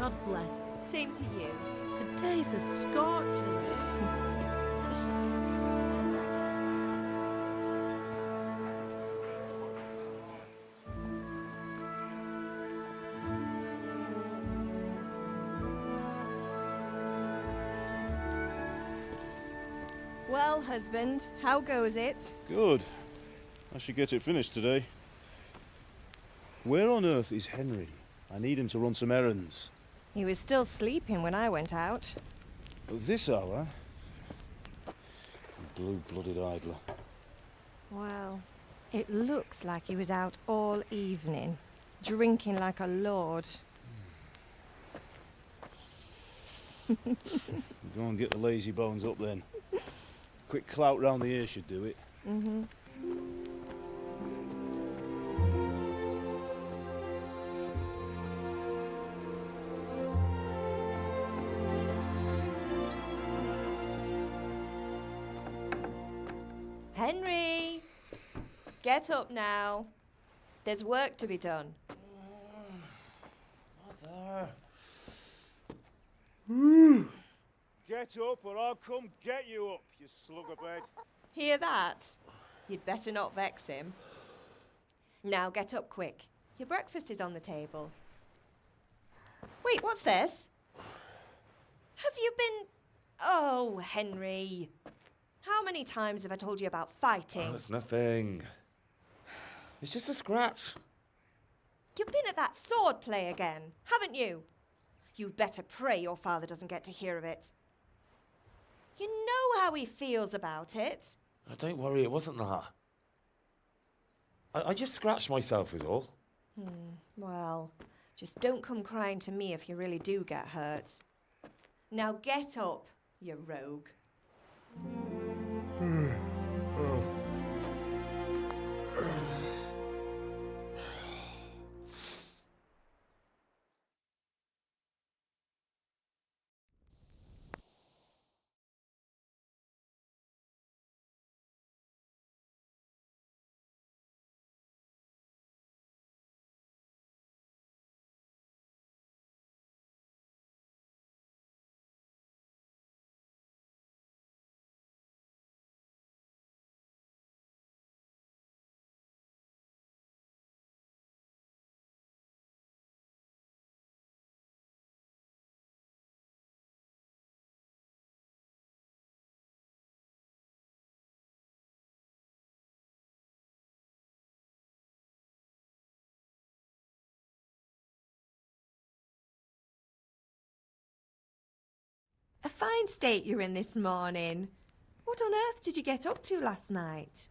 God bless. Same to you. Today's a scorcher. Well, husband, how goes it? Good. I should get it finished today. Where on earth is Henry? I need him to run some errands. He was still sleeping when I went out. At this hour? Blue-blooded idler. Well, it looks like he was out all evening, drinking like a lord. Go and get the lazy bones up then. Quick clout round the ear should do it. Mm-hmm. Henry! Get up now. There's work to be done. Mother. Get up or I'll come get you up, you slugabed. Hear that? You'd better not vex him. Now get up quick. Your breakfast is on the table. Wait, what's this? Have you been... Oh, Henry. How many times have I told you about fighting? Oh, it's nothing. It's just a scratch. You've been at that sword play again, haven't you? You'd better pray your father doesn't get to hear of it. You know how he feels about it. Oh, don't worry, it wasn't that. I just scratched myself is all. Well, just don't come crying to me if you really do get hurt. Now get up, you rogue. A fine state you're in this morning. What on earth did you get up to last night?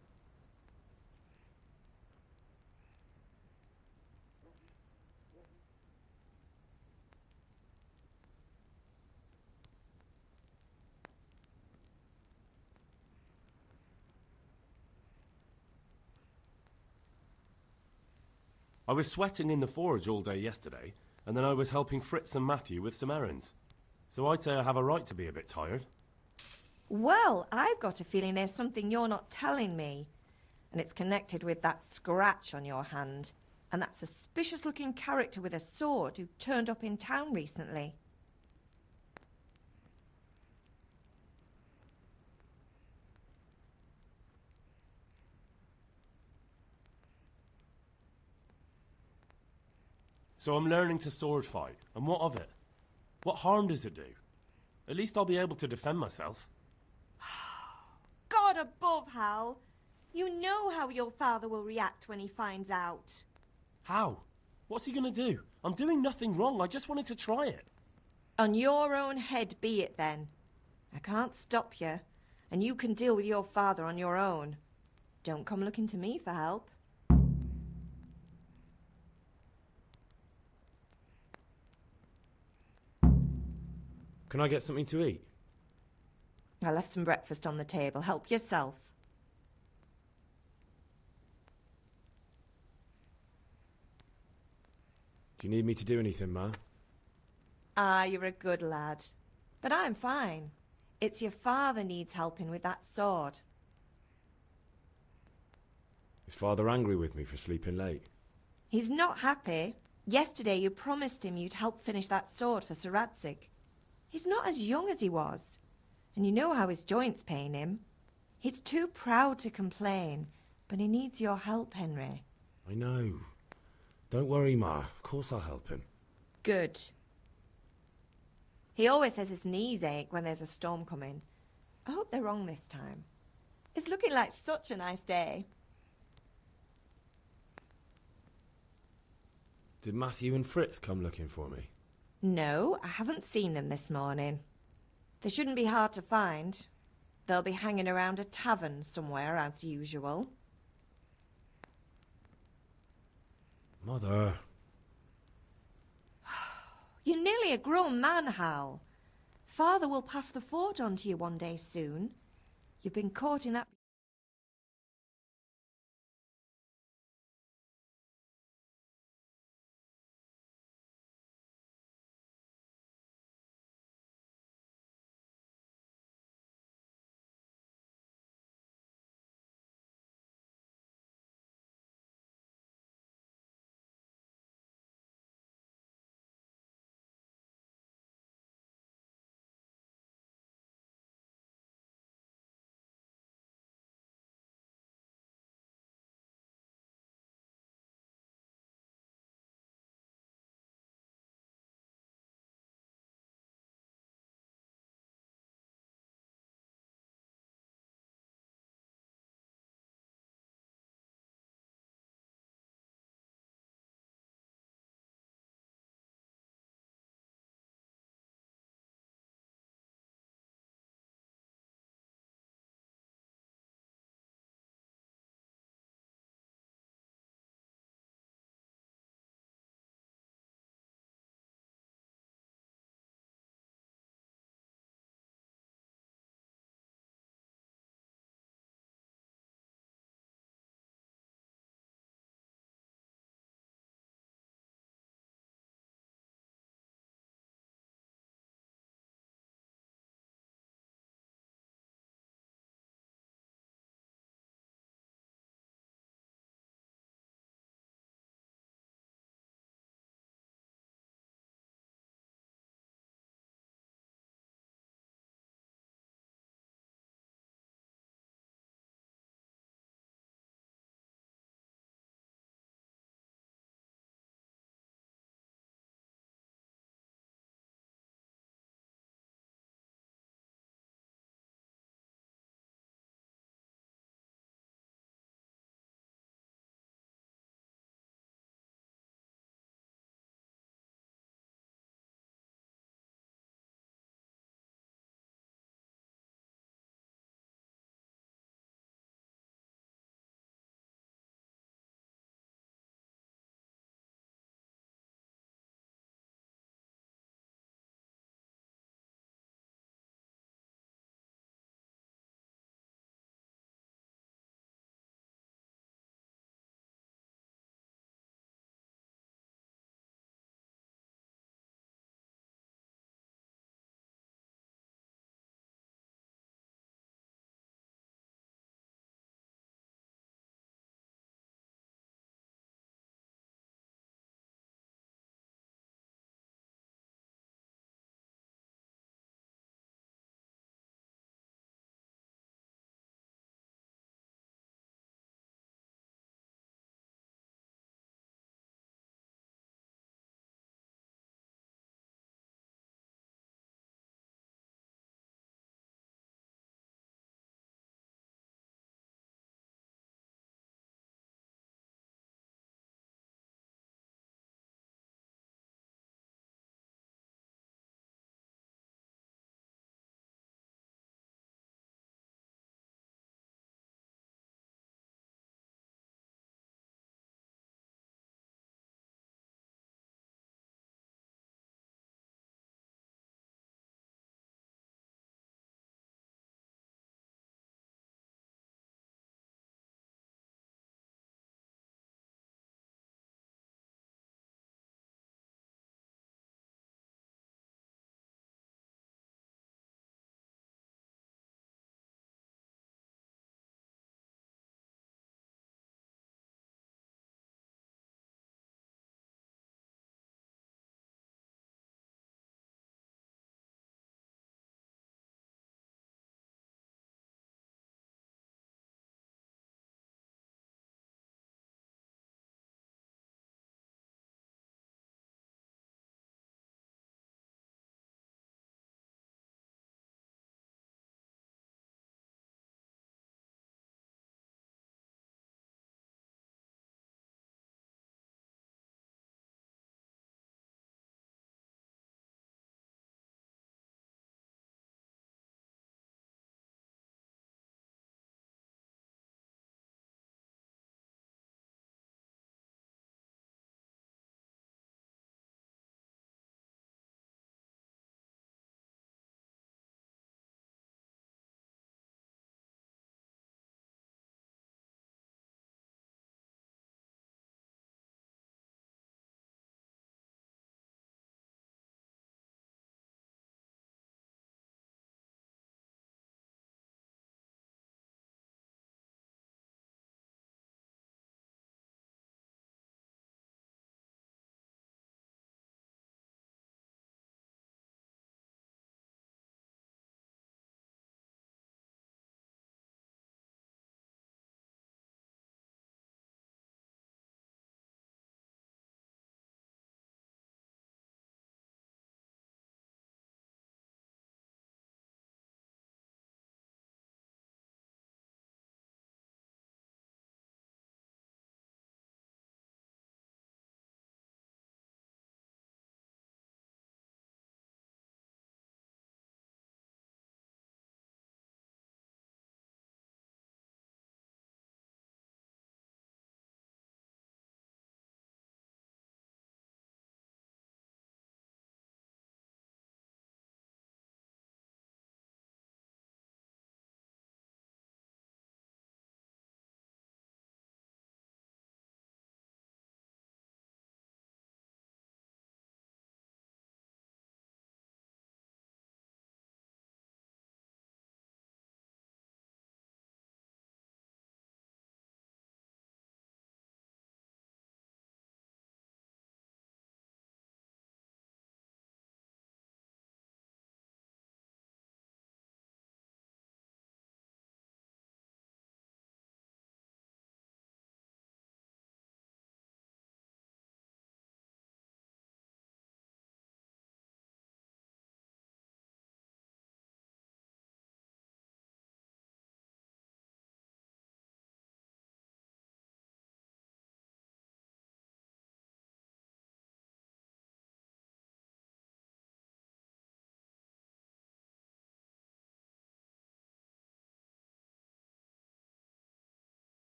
I was sweating in the forge all day yesterday, and then I was helping Fritz and Matthew with some errands. So I'd say I have a right to be a bit tired. Well, I've got a feeling there's something you're not telling me. And it's connected with that scratch on your hand. And that suspicious-looking character with a sword who turned up in town recently. So I'm learning to sword fight, and what of it? What harm does it do? At least I'll be able to defend myself. God above, Hal. You know how your father will react when he finds out. How? What's he gonna do? I'm doing nothing wrong, I just wanted to try it. On your own head be it then. I can't stop you, and you can deal with your father on your own. Don't come looking to me for help. Can I get something to eat? I left some breakfast on the table. Help yourself. Do you need me to do anything, Ma? Ah, you're a good lad. But I'm fine. It's your father needs helping with that sword. Is Father angry with me for sleeping late? He's not happy, Yesterday you promised him you'd help finish that sword for Sir Radzig. He's not as young as he was, and you know how his joints pain him. He's too proud to complain, but he needs your help, Henry. I know. Don't worry, Ma. Of course I'll help him. Good. He always says his knees ache when there's a storm coming. I hope they're wrong this time. It's looking like such a nice day. Did Matthew and Fritz come looking for me? No, I haven't seen them this morning. They shouldn't be hard to find. They'll be hanging around a tavern somewhere as usual. Mother. You're nearly a grown man, Hal. Father will pass the forge on to you one day soon. You've been caught in that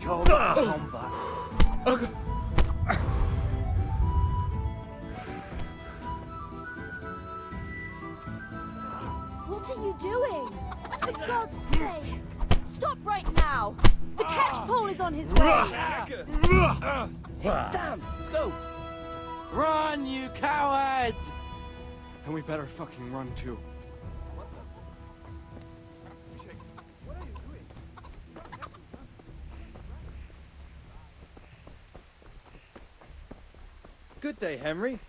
Call that combat. What are you doing? For God's sake! Stop right now! The catch pole is on his way! Damn, let's go. Run, you cowards! And we better fucking run too. Good day, Henry.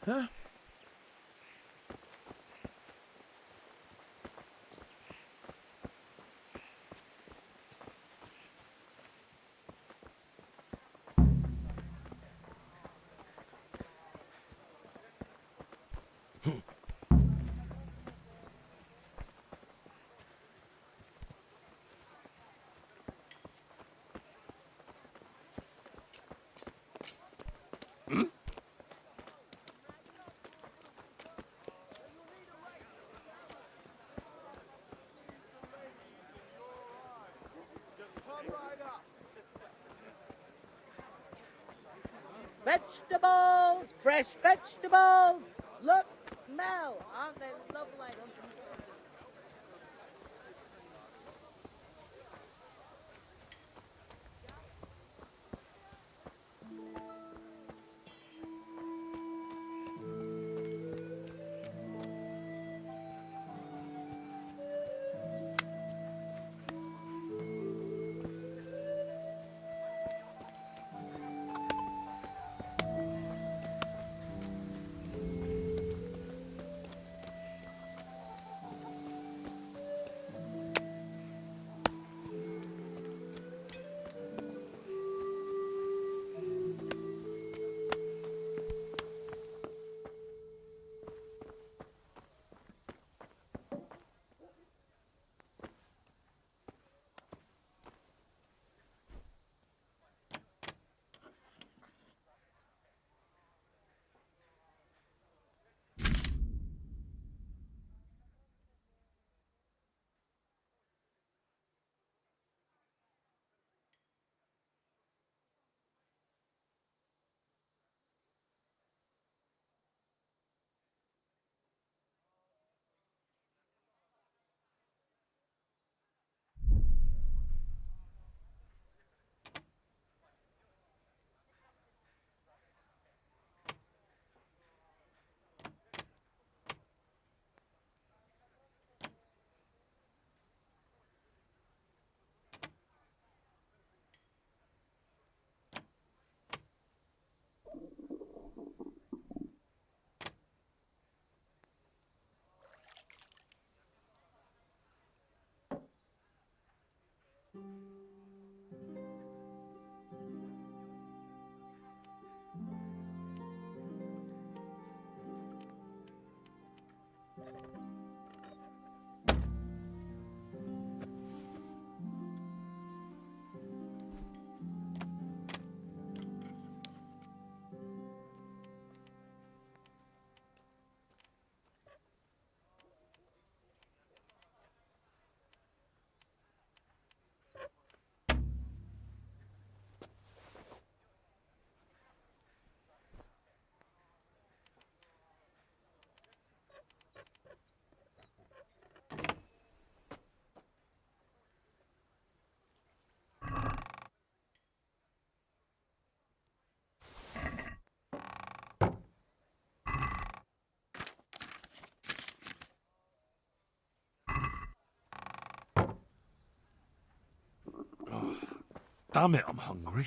Huh? Vegetables! Fresh vegetables! Look, smell! Aren't they lovely? Damn it, I'm hungry.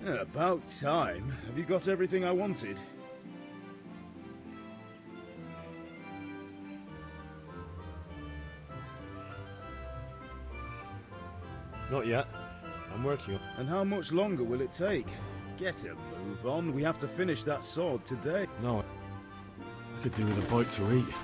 About time. Have you got everything I wanted? Not yet. I'm working on... And how much longer will it take? Get a move on. We have to finish that sword today. No. I could do with a bite to eat.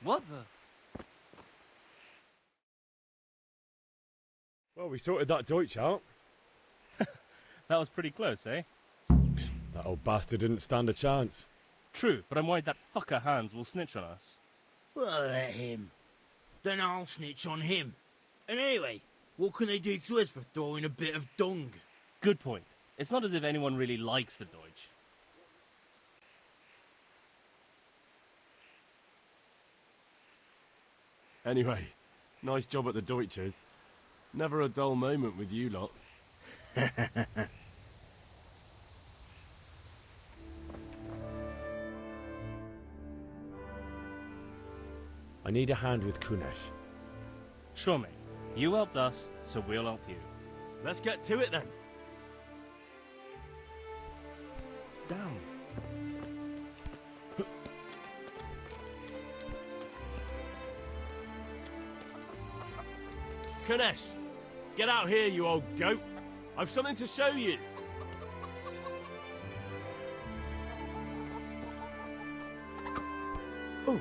What the? Well, we sorted that Deutsch out. That was pretty close, eh? That old bastard didn't stand a chance. True, but I'm worried that fucker Hans will snitch on us. Well, let him. Then I'll snitch on him. And anyway, what can they do to us for throwing a bit of dung? Good point. It's not as if anyone really likes the Deutsch. Anyway, nice job at the Deutsches. Never a dull moment with you lot. I need a hand with Kunesh. Sure, mate. You helped us, so we'll help you. Let's get to it then. Down. Kunesh, get out here, you old goat. I've something to show you. Oh.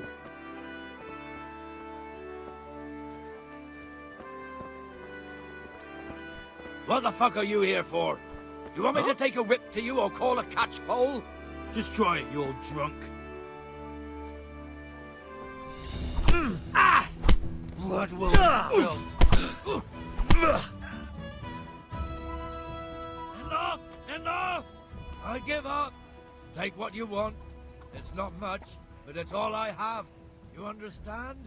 What the fuck are you here for? You want me to take a whip to you or call a catchpole? Just try it, you old drunk. Ah! Blood will be spilled. Enough! Enough! I give up. Take what you want. It's not much, but it's all I have. You understand?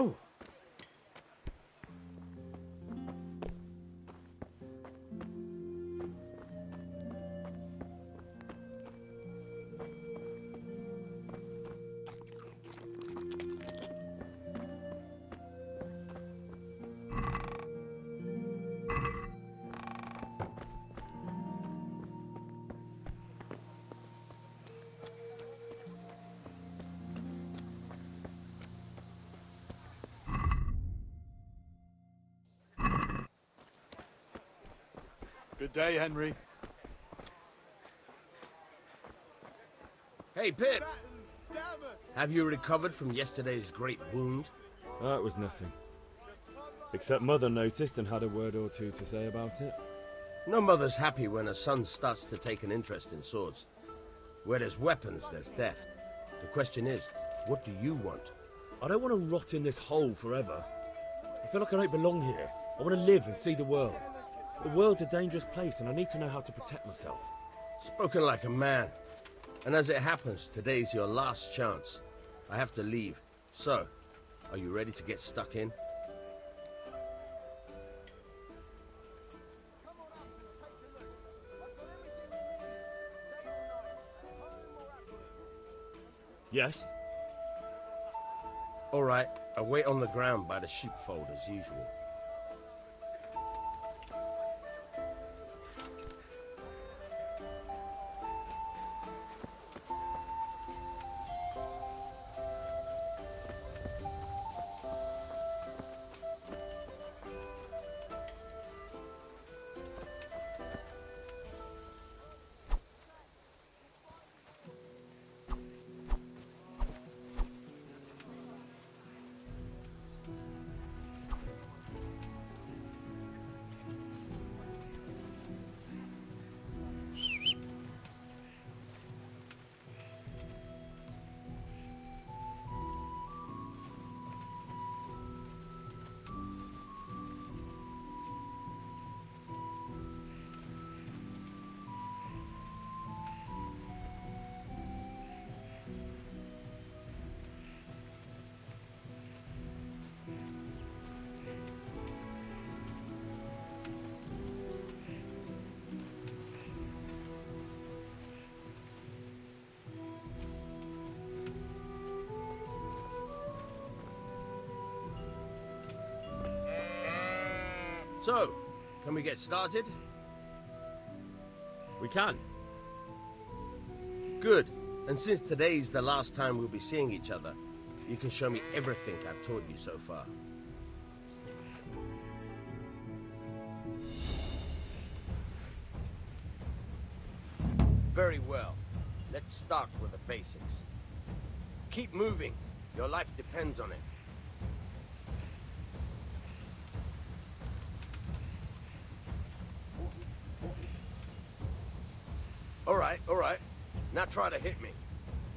Oh. Good day, Henry. Hey, Pip. Have you recovered from yesterday's great wound? That was nothing. Except Mother noticed and had a word or two to say about it. No mother's happy when a son starts to take an interest in swords. Where there's weapons, there's death. The question is, what do you want? I don't want to rot in this hole forever. I feel like I don't belong here. I want to live and see the world. The world's a dangerous place and I need to know how to protect myself. Spoken like a man. And as it happens, today's your last chance. I have to leave. So, are you ready to get stuck in? Yes? All right, I'll wait on the ground by the sheepfold as usual. So, can we get started? We can. Good. And since today's the last time we'll be seeing each other, you can show me everything I've taught you so far. Very well. Let's start with the basics. Keep moving. Your life depends on it. All right. Now try to hit me.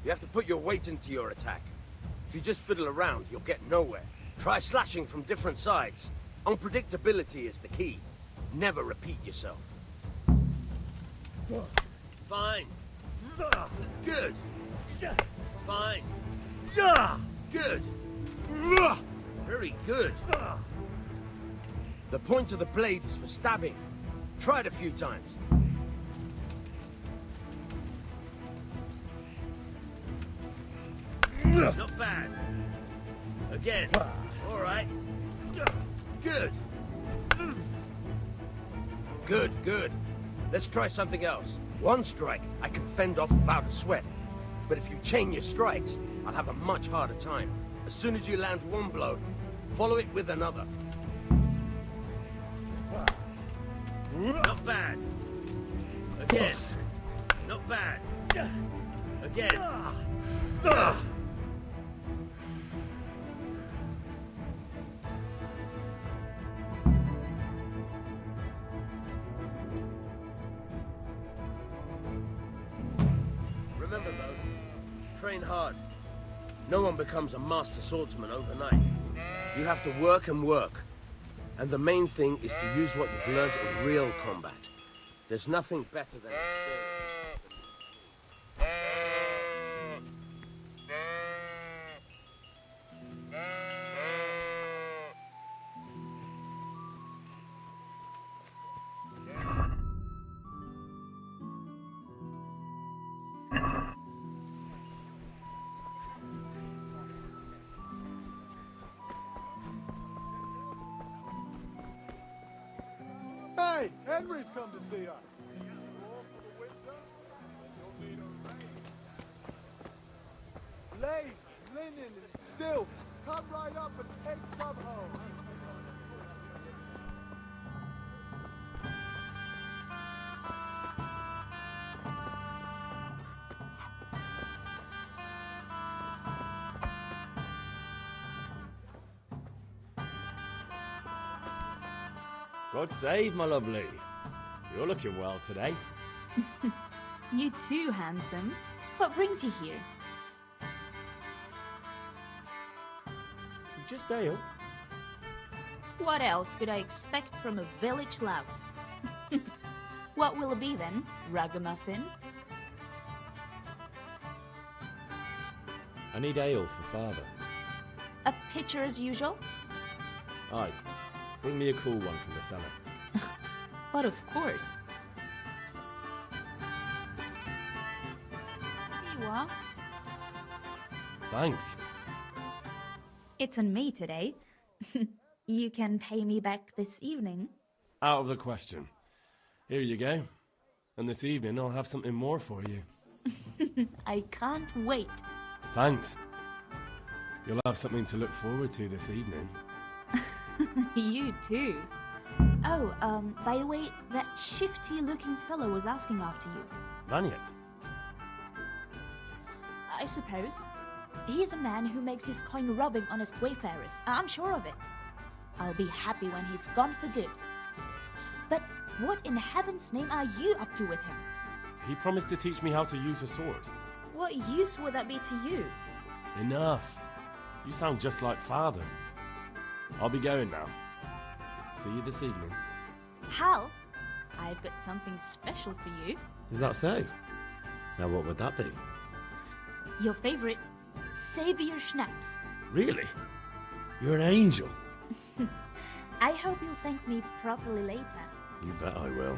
You have to put your weight into your attack. If you just fiddle around, you'll get nowhere. Try slashing from different sides. Unpredictability is the key. Never repeat yourself. Fine. Good. Fine. Good. Very good. The point of the blade is for stabbing. Try it a few times. Not bad. Again. All right. Good. Good, good. Let's try something else. One strike, I can fend off without a sweat. But if you chain your strikes, I'll have a much harder time. As soon as you land one blow, follow it with another. Not bad. Again. Not bad. Again. Remember though, train hard. No one becomes a master swordsman overnight. You have to work and work. And the main thing is to use what you've learned in real combat. There's nothing better than experience. Hey, Henry's come to see us. Lace, linen, and silk. Come right up and take some home. God save, my lovely. You're looking well today. You too, handsome. What brings you here? Just ale. What else could I expect from a village lout? What will it be then, ragamuffin? I need ale for father. A pitcher as usual? Aye. Bring me a cool one from the cellar. But of course. Here you are. Thanks. It's on me today. You can pay me back this evening. Out of the question. Here you go. And this evening I'll have something more for you. I can't wait. Thanks. You'll have something to look forward to this evening. You too. Oh, by the way, that shifty-looking fellow was asking after you. Vanya? I suppose. He's a man who makes his coin robbing honest wayfarers. I'm sure of it. I'll be happy when he's gone for good. But what in heaven's name are you up to with him? He promised to teach me how to use a sword. What use would that be to you? Enough. You sound just like father. I'll be going now. See you this evening. Hal, I've got something special for you. Is that so? Now what would that be? Your favorite, Savior Schnapps. Really? You're an angel. I hope you'll thank me properly later. You bet I will.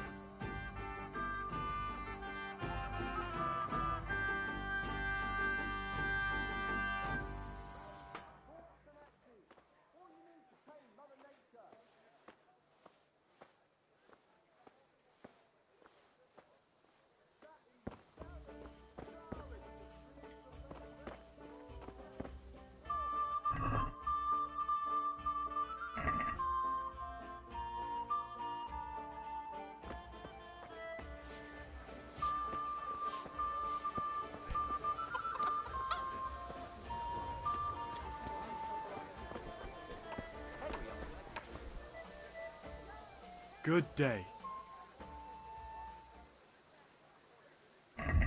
Good day.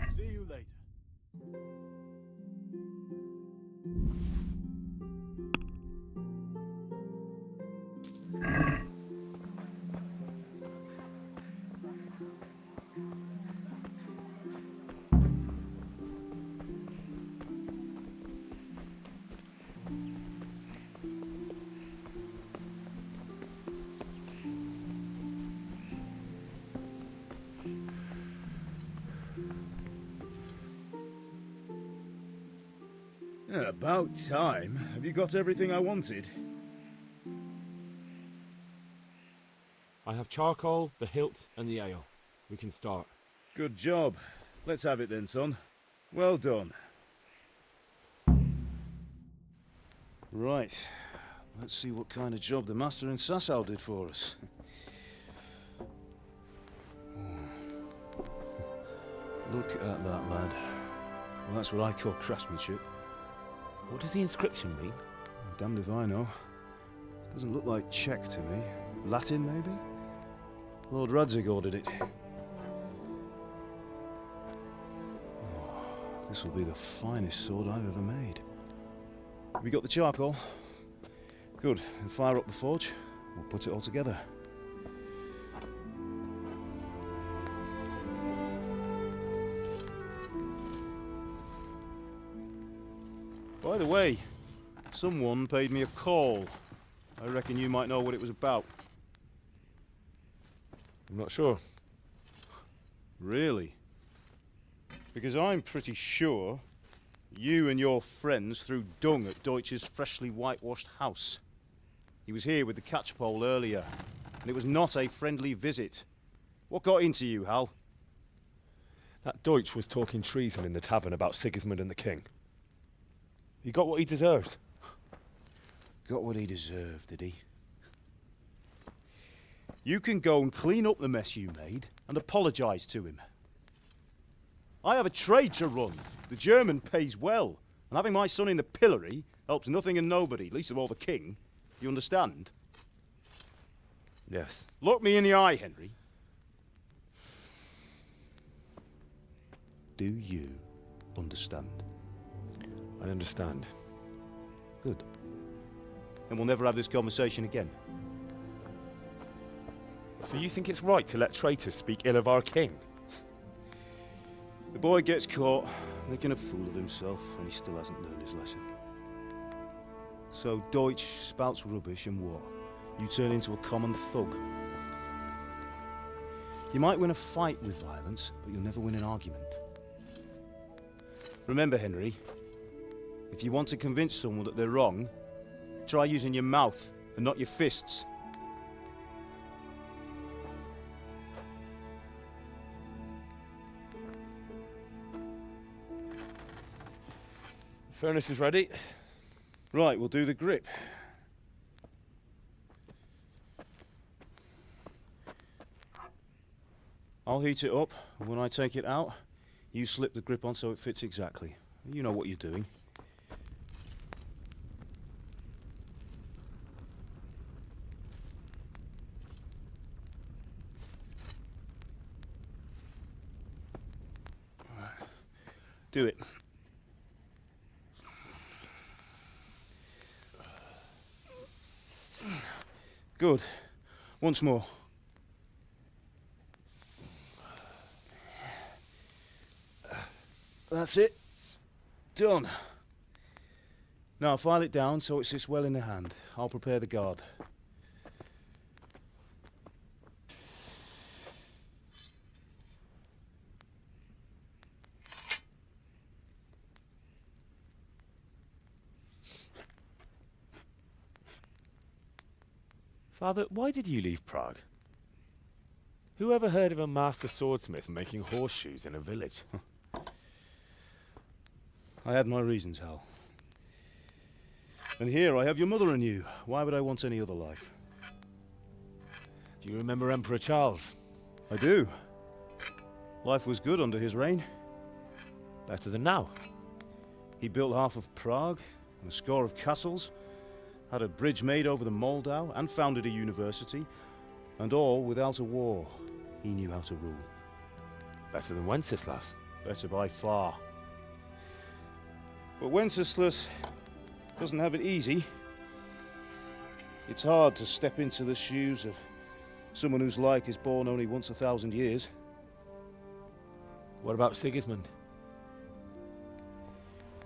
See you later. About time. Have you got everything I wanted? I have charcoal, the hilt, and the ale. We can start. Good job. Let's have it then, son. Well done. Right. Let's see what kind of job the master in Sasau did for us. Look at that, lad. Well, that's what I call craftsmanship. What does the inscription mean? Damned if I know. Doesn't look like Czech to me. Latin, maybe? Lord Radzig ordered it. Oh, this will be the finest sword I've ever made. Have you got the charcoal? Good. Then fire up the forge. We'll put it all together. By the way, someone paid me a call. I reckon you might know what it was about. I'm not sure. Really? Because I'm pretty sure you and your friends threw dung at Deutsch's freshly whitewashed house. He was here with the catchpole earlier, and it was not a friendly visit. What got into you, Hal? That Deutsch was talking treason in the tavern about Sigismund and the king. He got what he deserved. Got what he deserved, did he? You can go and clean up the mess you made and apologise to him. I have a trade to run. The German pays well, and having my son in the pillory helps nothing and nobody, least of all the king. You understand? Yes. Look me in the eye, Henry. Do you understand? I understand. Good. And we'll never have this conversation again. So you think it's right to let traitors speak ill of our king? The boy gets caught, making a fool of himself, and he still hasn't learned his lesson. So Deutsch spouts rubbish and what? You turn into a common thug. You might win a fight with violence, but you'll never win an argument. Remember, Henry, if you want to convince someone that they're wrong, try using your mouth and not your fists. The furnace is ready. Right, we'll do the grip. I'll heat it up, and when I take it out, you slip the grip on so it fits exactly. You know what you're doing. Do it. Good. Once more. That's it. Done. Now file it down so it sits well in the hand. I'll prepare the guard. Father, why did you leave Prague? Who ever heard of a master swordsmith making horseshoes in a village? I had my reasons, Hal. And here I have your mother and you. Why would I want any other life? Do you remember Emperor Charles? I do. Life was good under his reign. Better than now. He built half of Prague and a score of castles, had a bridge made over the Moldau, and founded a university, and all without a war. He knew how to rule. Better than Wenceslas. Better by far. But Wenceslas doesn't have it easy. It's hard to step into the shoes of someone whose like is born only once 1,000 years. What about Sigismund?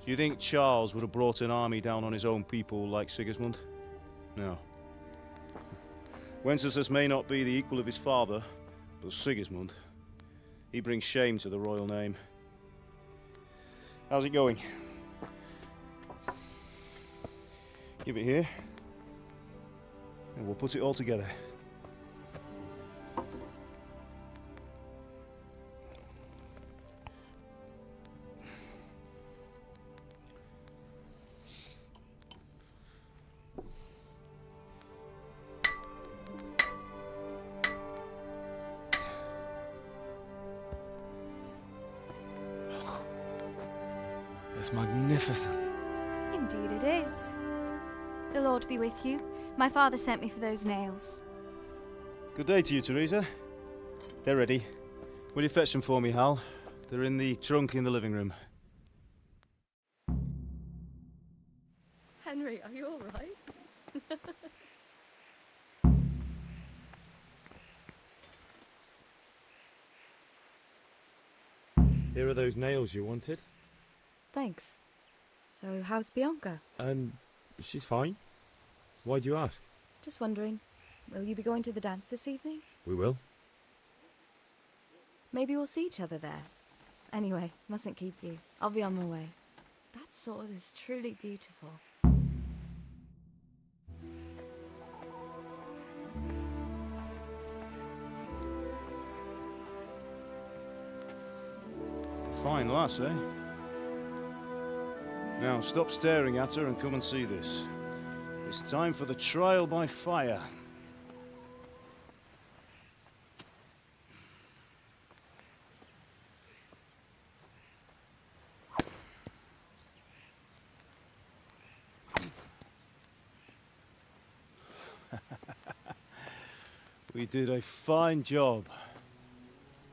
Do you think Charles would have brought an army down on his own people like Sigismund? No. Wenceslas may not be the equal of his father, but Sigismund, he brings shame to the royal name. How's it going? Give it here. And we'll put it all together. It's magnificent. Indeed it is. The Lord be with you. My father sent me for those nails. Good day to you, Teresa. They're ready. Will you fetch them for me, Hal? They're in the trunk in the living room. Henry, are you all right? Here are those nails you wanted. Thanks. So, how's Bianca? She's fine. Why do you ask? Just wondering, will you be going to the dance this evening? We will. Maybe we'll see each other there. Anyway, mustn't keep you. I'll be on my way. That sword is truly beautiful. Fine lass, eh? Now, stop staring at her and come and see this. It's time for the trial by fire. We did a fine job.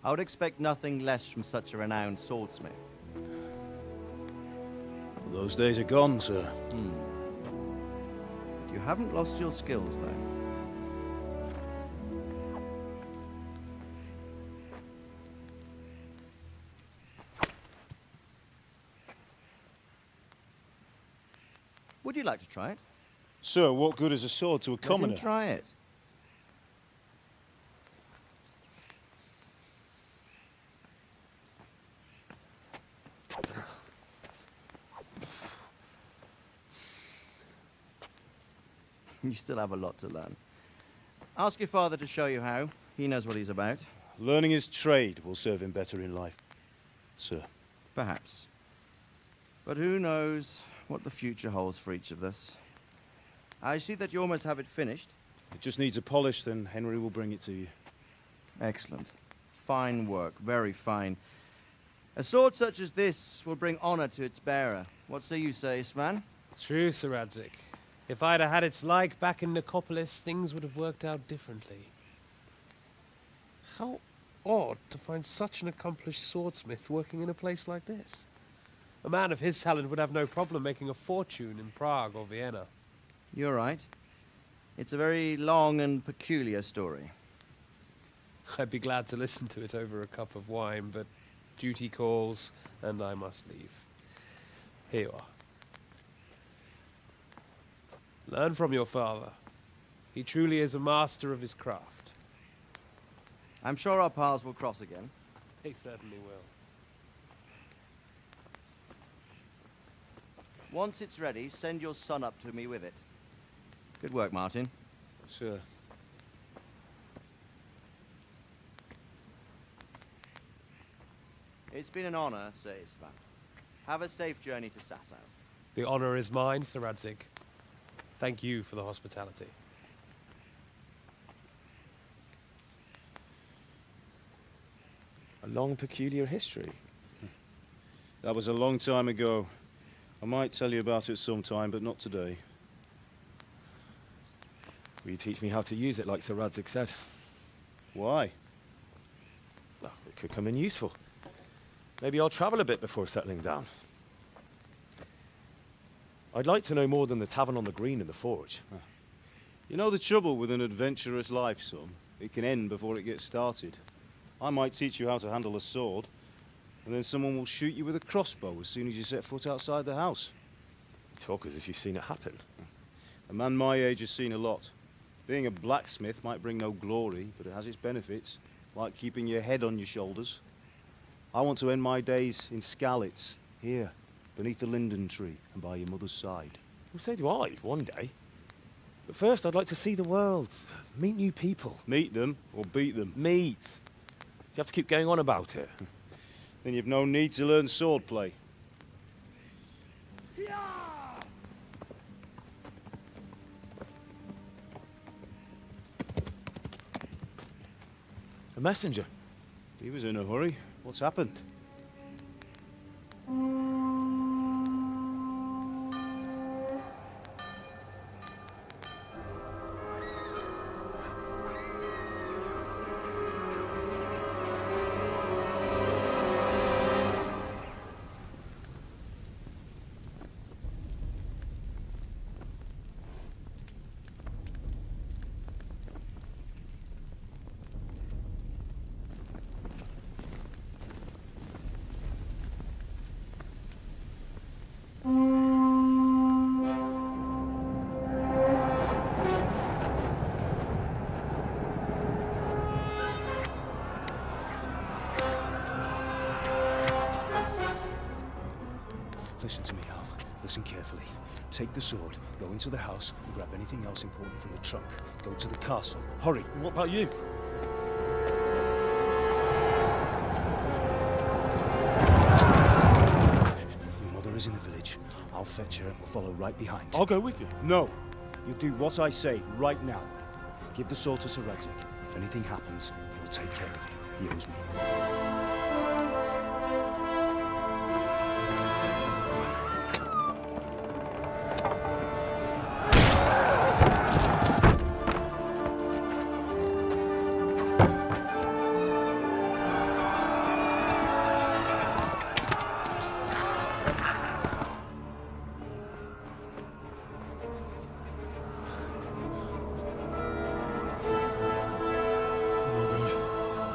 I would expect nothing less from such a renowned swordsmith. Well, those days are gone, sir. You haven't lost your skills, though. Would you like to try it? Sir, what good is a sword to a commoner? Let him try it. You still have a lot to learn. Ask your father to show you how. He knows what he's about. Learning his trade will serve him better in life, sir. Perhaps. But who knows what the future holds for each of us. I see that you almost have it finished. It just needs a polish, then Henry will bring it to you. Excellent. Fine work, very fine. A sword such as this will bring honor to its bearer. What say you, Sir Istvan? True, Sir Radzik. If I'd have had its like back in Nicopolis, things would have worked out differently. How odd to find such an accomplished swordsmith working in a place like this. A man of his talent would have no problem making a fortune in Prague or Vienna. You're right. It's a very long and peculiar story. I'd be glad to listen to it over a cup of wine, but duty calls, and I must leave. Here you are. Learn from your father. He truly is a master of his craft. I'm sure our paths will cross again. He certainly will. Once it's ready, send your son up to me with it. Good work, Martin. Sure. It's been an honor, Sir Istvan. Have a safe journey to Sasau. The honor is mine, Sir Radzik. Thank you for the hospitality. A long, peculiar history. That was a long time ago. I might tell you about it sometime, but not today. Will you teach me how to use it like Sir Radzik said? Why? Well, it could come in useful. Maybe I'll travel a bit before settling down. I'd like to know more than the tavern on the green and the forge. You know the trouble with an adventurous life, son? It can end before it gets started. I might teach you how to handle a sword, and then someone will shoot you with a crossbow as soon as you set foot outside the house. You talk as if you've seen it happen. A man my age has seen a lot. Being a blacksmith might bring no glory, but it has its benefits, like keeping your head on your shoulders. I want to end my days in Skalitz, here, beneath the linden tree and by your mother's side. Well, so do I, one day. But first, I'd like to see the world, meet new people. Meet them or beat them? Meet. You have to keep going on about it. Then you've no need to learn swordplay. A messenger. He was in a hurry. What's happened? Listen to me, Al. Listen carefully. Take the sword, go into the house, and grab anything else important from the trunk. Go to the castle. Hurry. And what about you? Your mother is in the village. I'll fetch her and we'll follow right behind. I'll go with you. No. You'll do what I say right now. Give the sword to Sir Radzik. If anything happens, he'll take care of you. He owes me.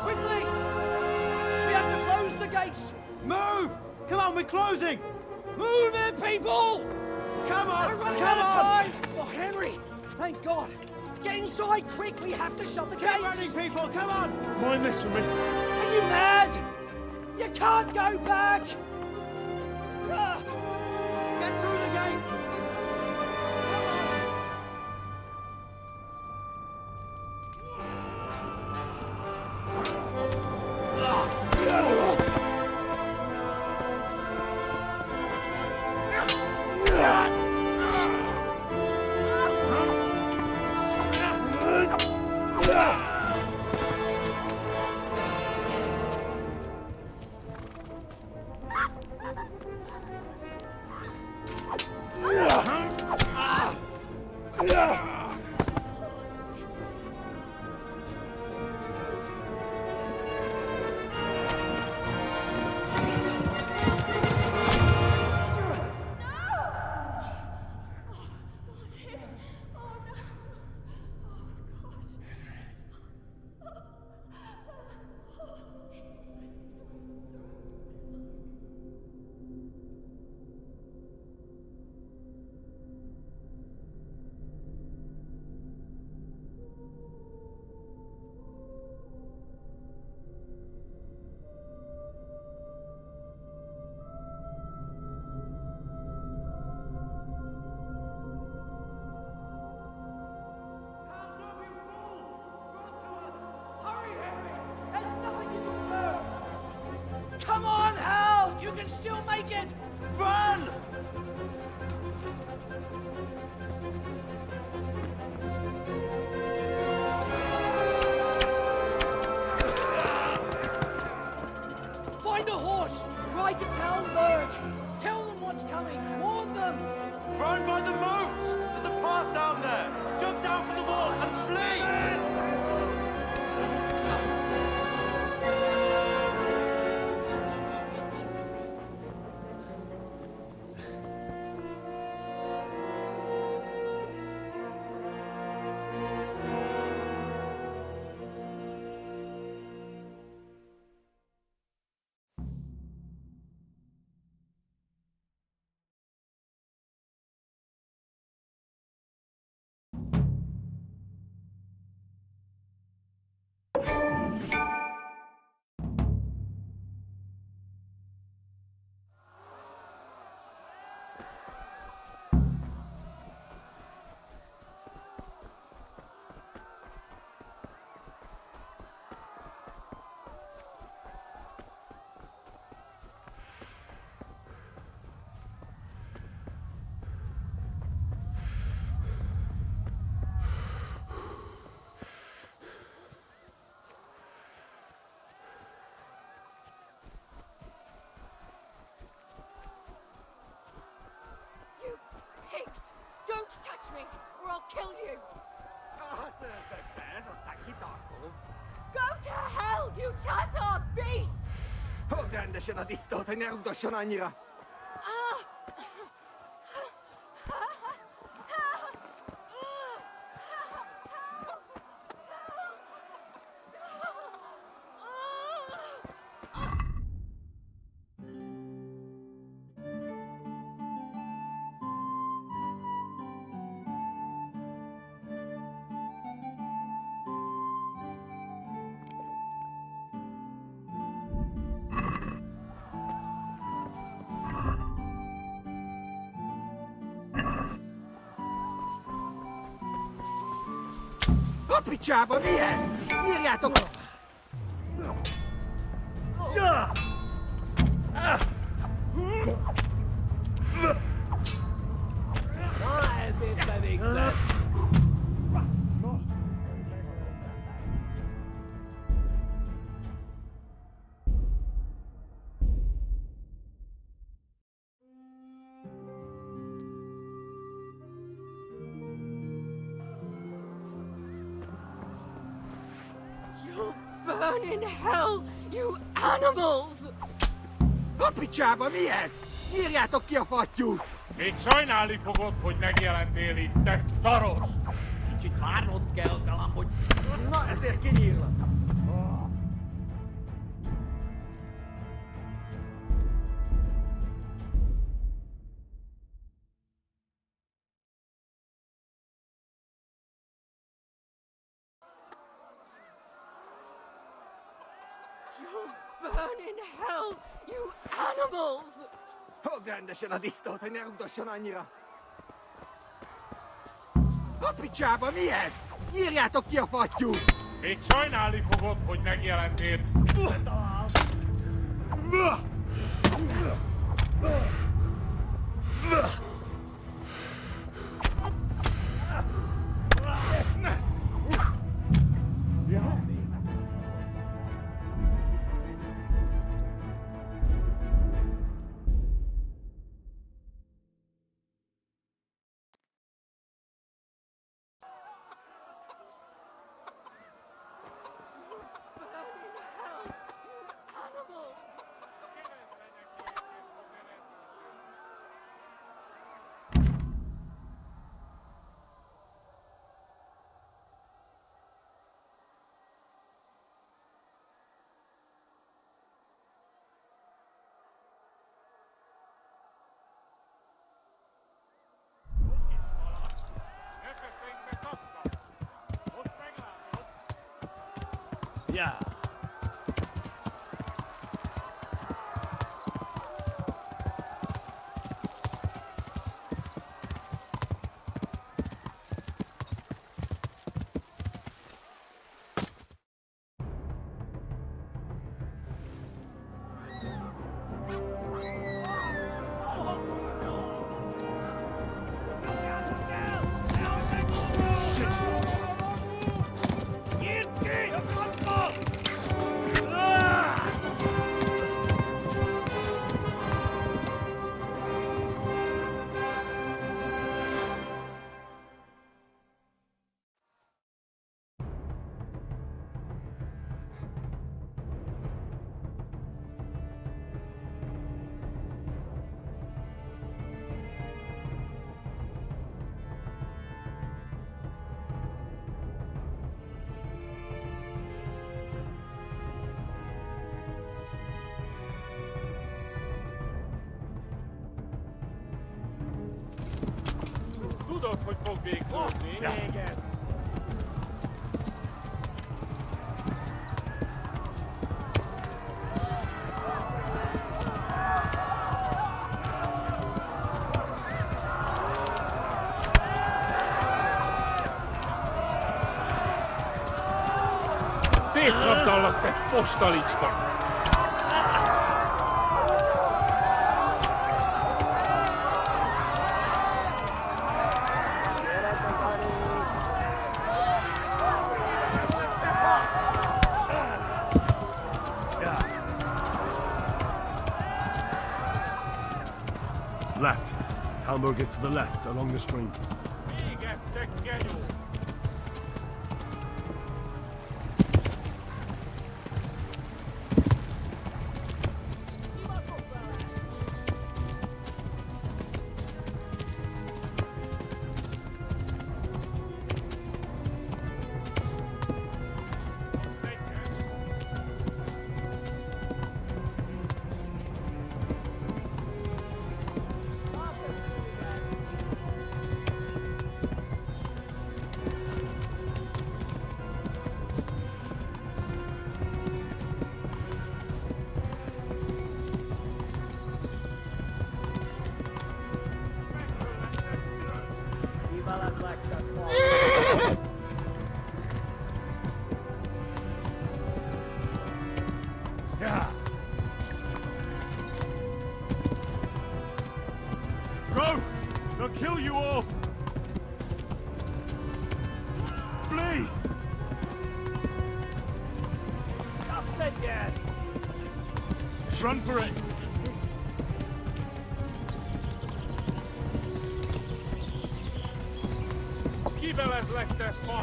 Quickly! We have to close the gates! Move! Come on, we're closing! Move it, people! Come on! We're running Come out of on! time! Oh, Henry! Thank God! Get inside, quick! We have to shut the gates! Keep running, people! Come on! Mind this for me. Are you mad? You can't go back! Ah! Get through the gates! Come on, Hal! You can still make it! Run! Find a horse! Ride to Talmberg! Tell them what's coming! Warn them! Run by the moat! There's a path down there! Jump down from the wall and flee! kill you! Go to hell, you Tatar beast! A picsába, mi ez? Írjátok! Na, ezért bevégzett! You'll burn in hell, you animals! A picsába, mi ez? Írjátok ki a fattyút! Még sajnálni fogod, hogy megjelentél itt, te szaros! Kicsit várnod kell, talán, hogy... Na, ezért kinyírlak! You'll burn in hell, you animals! Fogd rendesen a disztót, hogy ne rugdosson annyira! A picsába, mi ez? Írjátok ki a fattyút! Még sajnálni fogod, hogy megjelentél. Yeah. Tudod, hogy fog végződni. Igen. Szétszabdallak, te postalicska! Left. Talmberg is to the left, along the stream. Igen, Pequeno. Yeah. Go! They'll kill you all! Flee! Upset yet! Run for it! Kibeles lekte fa!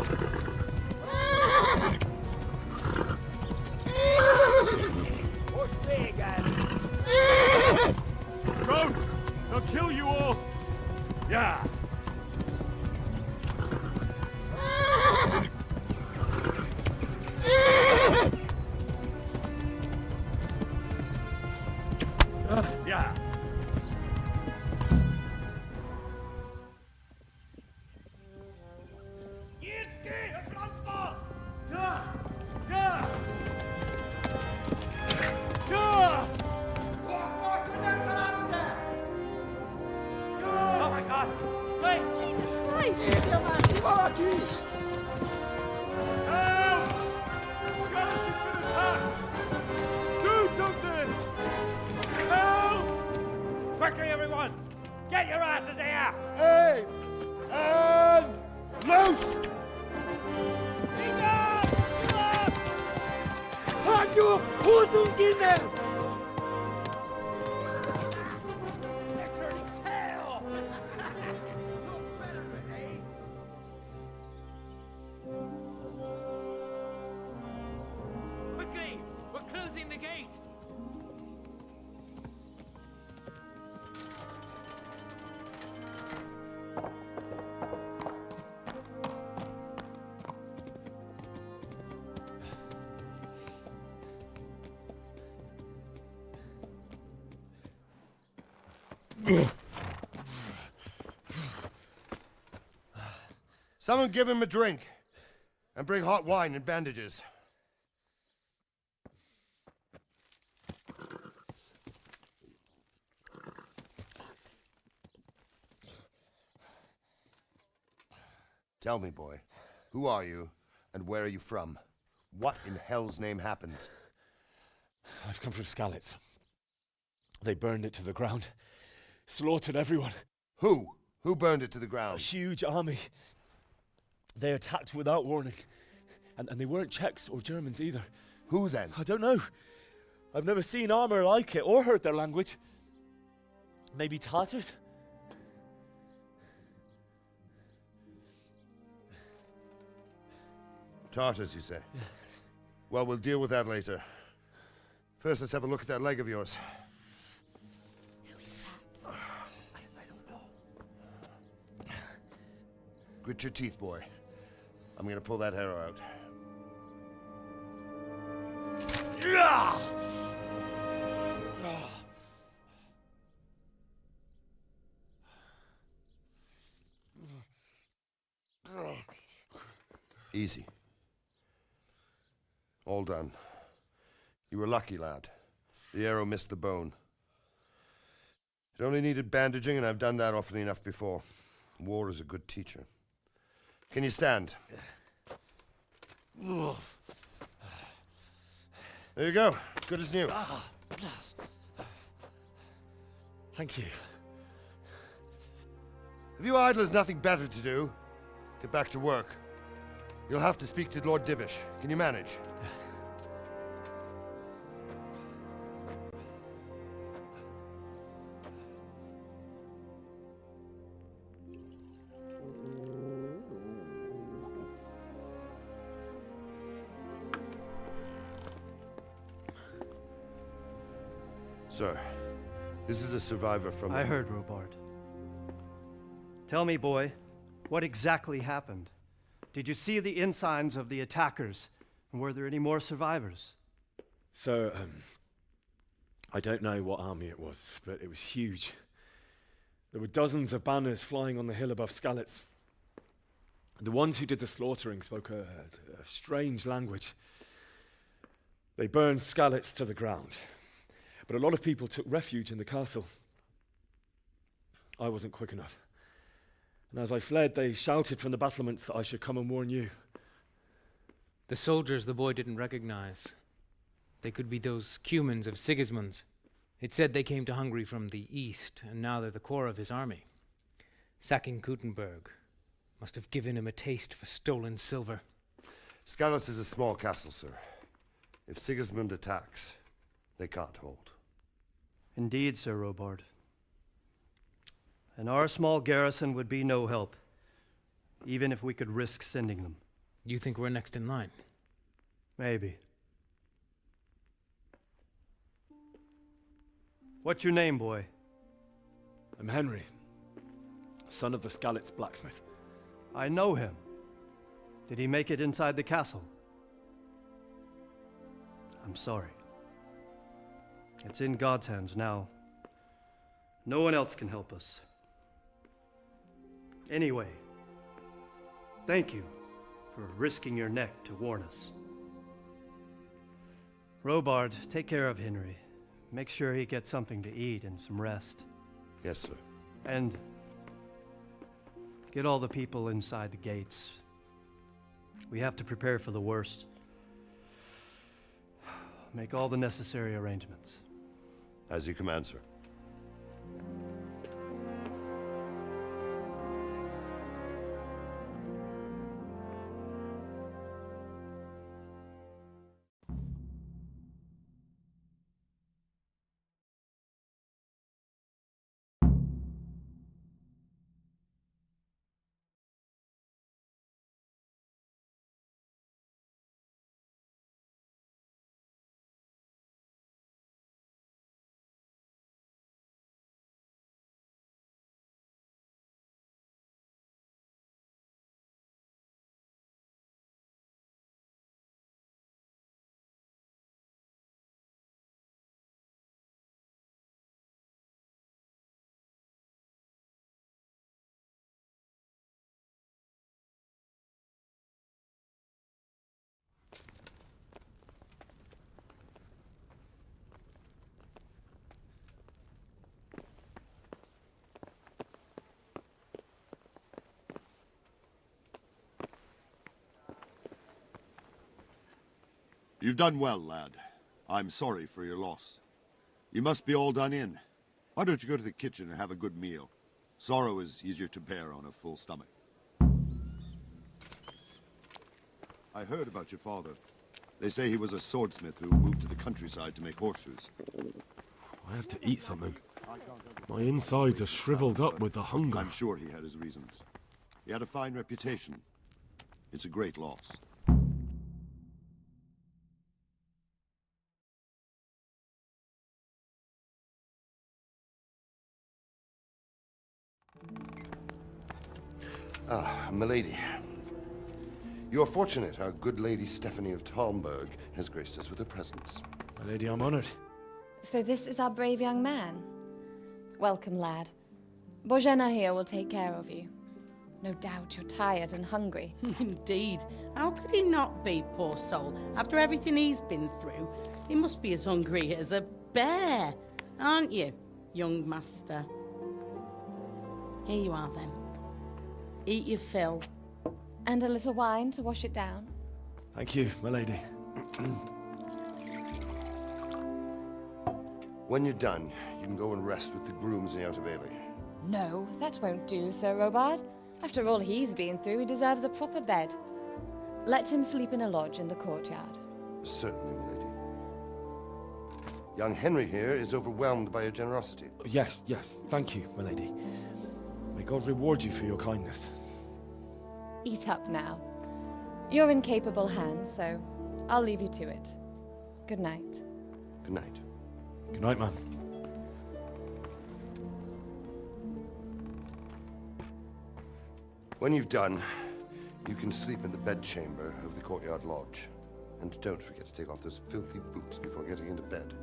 Most végen! Go! They'll kill you all! Yeah! Yeah! Oh my god! Wait! Jesus Christ! Help! Scout's has been attacked! Do something! Help! Quickly, everyone! Get your asses here! Hey! And loose! Hadi uzun gine! Quickly! We're closing the gate! Someone give him a drink. And bring hot wine and bandages. Tell me, boy, who are you and where are you from? What in hell's name happened? I've come from Skalitz. They burned it to the ground. Slaughtered everyone. Who? Who burned it to the ground? A huge army. They attacked without warning. And they weren't Czechs or Germans either. Who then? I don't know. I've never seen armor like it or heard their language. Maybe Tatars? Tartars, you say? Yeah. Well, we'll deal with that later. First, let's have a look at that leg of yours. I don't know. Grit your teeth, boy. I'm gonna pull that arrow out. Easy. All done. You were lucky, lad. The arrow missed the bone. It only needed bandaging, and I've done that often enough before. War is a good teacher. Can you stand? There you go. Good as new. Thank you. If you idlers nothing better to do, get back to work. You'll have to speak to Lord Divish. Can you manage? Sir, this is a survivor from... I heard, Robard. Tell me, boy, what exactly happened? Did you see the ensigns of the attackers? And were there any more survivors? So, I don't know what army it was, but it was huge. There were dozens of banners flying on the hill above Skalitz. The ones who did the slaughtering spoke a strange language. They burned Skalitz to the ground, but a lot of people took refuge in the castle. I wasn't quick enough. And as I fled, they shouted from the battlements that I should come and warn you. The soldiers the boy didn't recognize. They could be those Cumans of Sigismund's. It said they came to Hungary from the east, and now they're the core of his army. Sacking Gutenberg must have given him a taste for stolen silver. Skalitz is a small castle, sir. If Sigismund attacks, they can't hold. Indeed, Sir Robard. And our small garrison would be no help, even if we could risk sending them. You think we're next in line? Maybe. What's your name, boy? I'm Henry, son of the Skalitz blacksmith. I know him. Did he make it inside the castle? I'm sorry. It's in God's hands now. No one else can help us. Anyway, thank you for risking your neck to warn us. Robard, take care of Henry. Make sure he gets something to eat and some rest. Yes, sir. And get all the people inside the gates. We have to prepare for the worst. Make all the necessary arrangements. As you command, sir. You've done well, lad. I'm sorry for your loss. You must be all done in. Why don't you go to the kitchen and have a good meal? Sorrow is easier to bear on a full stomach. I heard about your father. They say he was a swordsmith who moved to the countryside to make horseshoes. I have to eat something. My insides are shriveled up with the hunger. I'm sure he had his reasons. He had a fine reputation. It's a great loss. Ah, milady. You are fortunate our good lady Stephanie of Talmberg has graced us with her presence. My lady, I'm honored. So this is our brave young man. Welcome, lad. Bozhena here will take care of you. No doubt you're tired and hungry. Indeed. How could he not be, poor soul? After everything he's been through, he must be as hungry as a bear, aren't you, young master? Here you are, then. Eat your fill. And a little wine to wash it down. Thank you, my lady. When you're done, you can go and rest with the grooms in the Outer Bailey. No, that won't do, Sir Robard. After all he's been through, he deserves a proper bed. Let him sleep in a lodge in the courtyard. Certainly, milady. Young Henry here is overwhelmed by your generosity. Yes, yes. Thank you, my lady. May God reward you for your kindness. Eat up now. You're in capable hands, so I'll leave you to it. Good night. Good night. Good night, ma'am. When you've done, you can sleep in the bedchamber of the courtyard lodge. And don't forget to take off those filthy boots before getting into bed.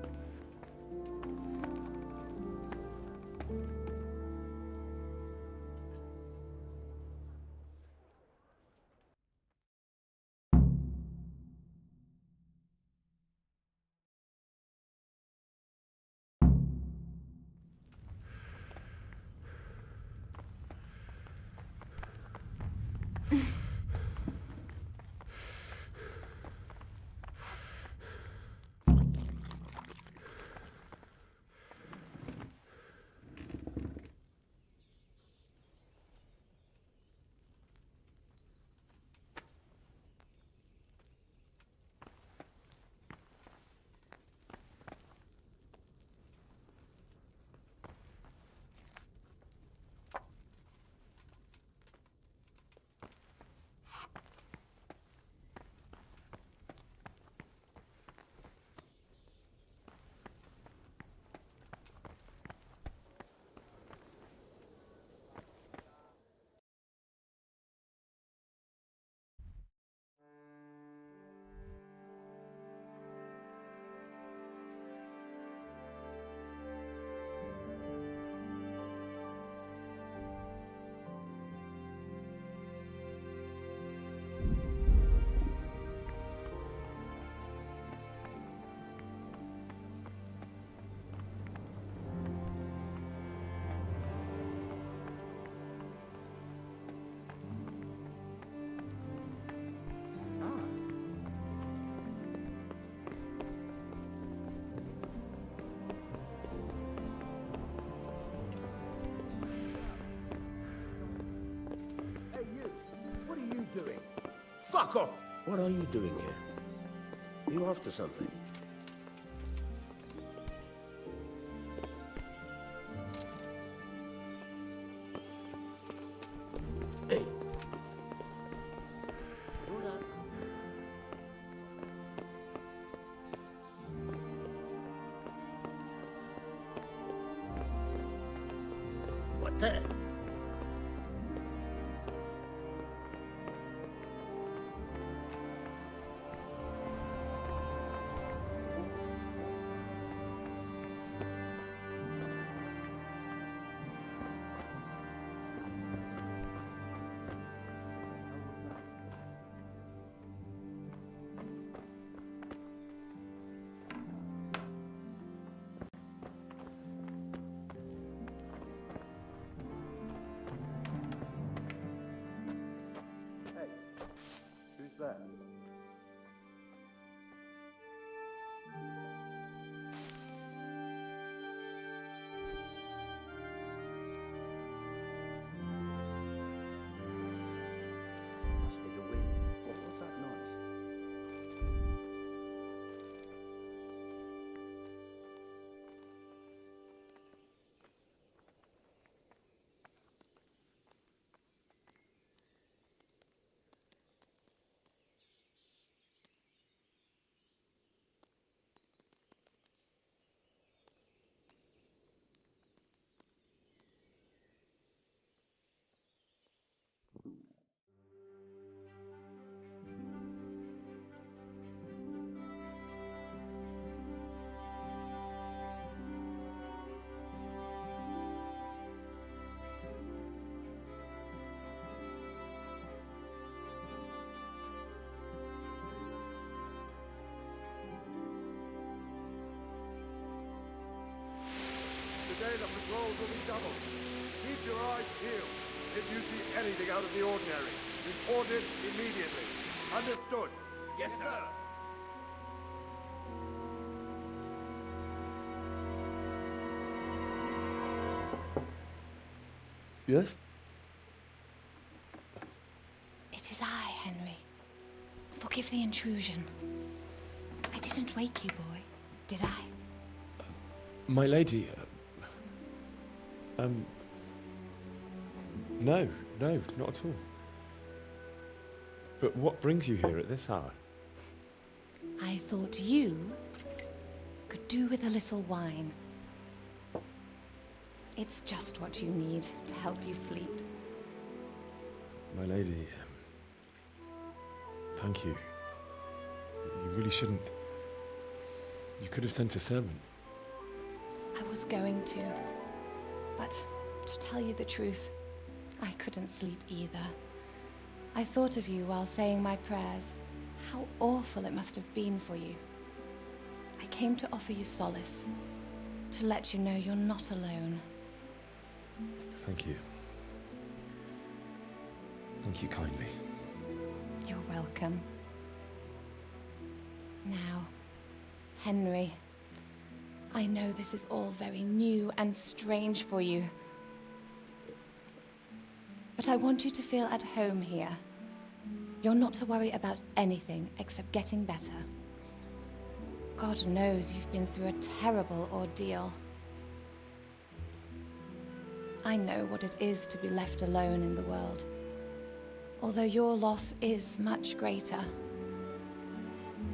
What are you doing? Fuck off! What are you doing here? Are you after something? Hey. Hold up. What the? Who's that? Must be the wind. What's that noise? Today the patrols will be doubled. Keep your eyes peeled. If you see anything out of the ordinary, report it immediately. Understood? Yes, sir. Yes? It is I, Henry. Forgive the intrusion. I didn't wake you, boy, did I? My lady, no, not at all. But what brings you here at this hour? I thought you could do with a little wine. It's just what you need to help you sleep. My lady, thank you. You really shouldn't. You could have sent a servant. I was going to. But to tell you the truth, I couldn't sleep either. I thought of you while saying my prayers. How awful it must have been for you. I came to offer you solace. To let you know you're not alone. Thank you. Thank you kindly. You're welcome. Now, Henry, I know this is all very new and strange for you. But I want you to feel at home here. You're not to worry about anything except getting better. God knows you've been through a terrible ordeal. I know what it is to be left alone in the world, although your loss is much greater.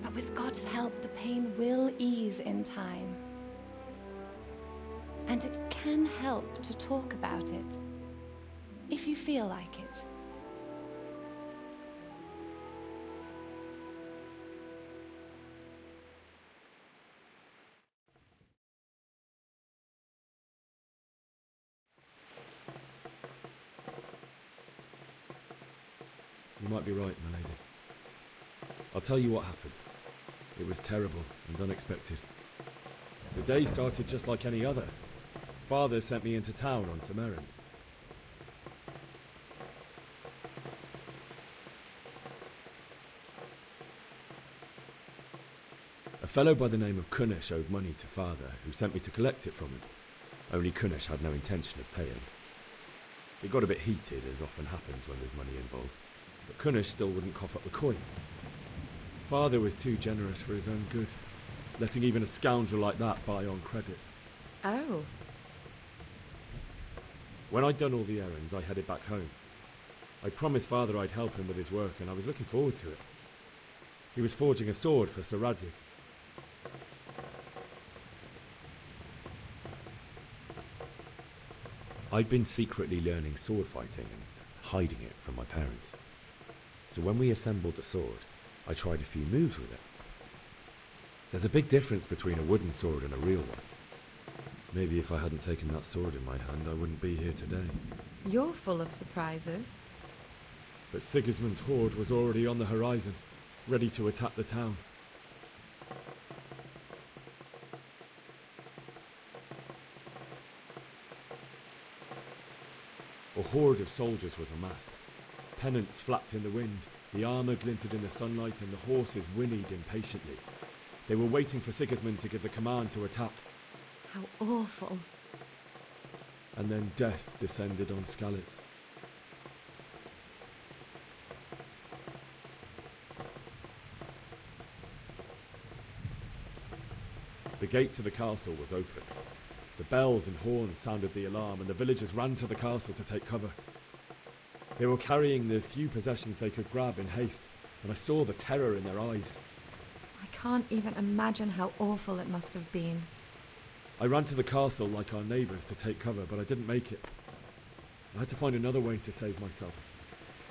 But with God's help, the pain will ease in time. And it can help to talk about it, if you feel like it. You might be right, my lady. I'll tell you what happened. It was terrible and unexpected. The day started just like any other. Father sent me into town on some errands. A fellow by the name of Kunish owed money to Father, who sent me to collect it from him. Only Kunish had no intention of paying. It got a bit heated, as often happens when there's money involved. But Kunish still wouldn't cough up the coin. Father was too generous for his own good, letting even a scoundrel like that buy on credit. Oh. When I'd done all the errands, I headed back home. I promised Father I'd help him with his work, and I was looking forward to it. He was forging a sword for Sir Radzik. I'd been secretly learning sword fighting and hiding it from my parents. So when we assembled the sword, I tried a few moves with it. There's a big difference between a wooden sword and a real one. Maybe if I hadn't taken that sword in my hand, I wouldn't be here today. You're full of surprises. But Sigismund's horde was already on the horizon, ready to attack the town. A horde of soldiers was amassed. Pennants flapped in the wind, the armour glinted in the sunlight, and the horses whinnied impatiently. They were waiting for Sigismund to give the command to attack. How awful. And then death descended on Skalitz. The gate to the castle was open. The bells and horns sounded the alarm, and the villagers ran to the castle to take cover. They were carrying the few possessions they could grab in haste, and I saw the terror in their eyes. I can't even imagine how awful it must have been. I ran to the castle like our neighbours to take cover, but I didn't make it. I had to find another way to save myself.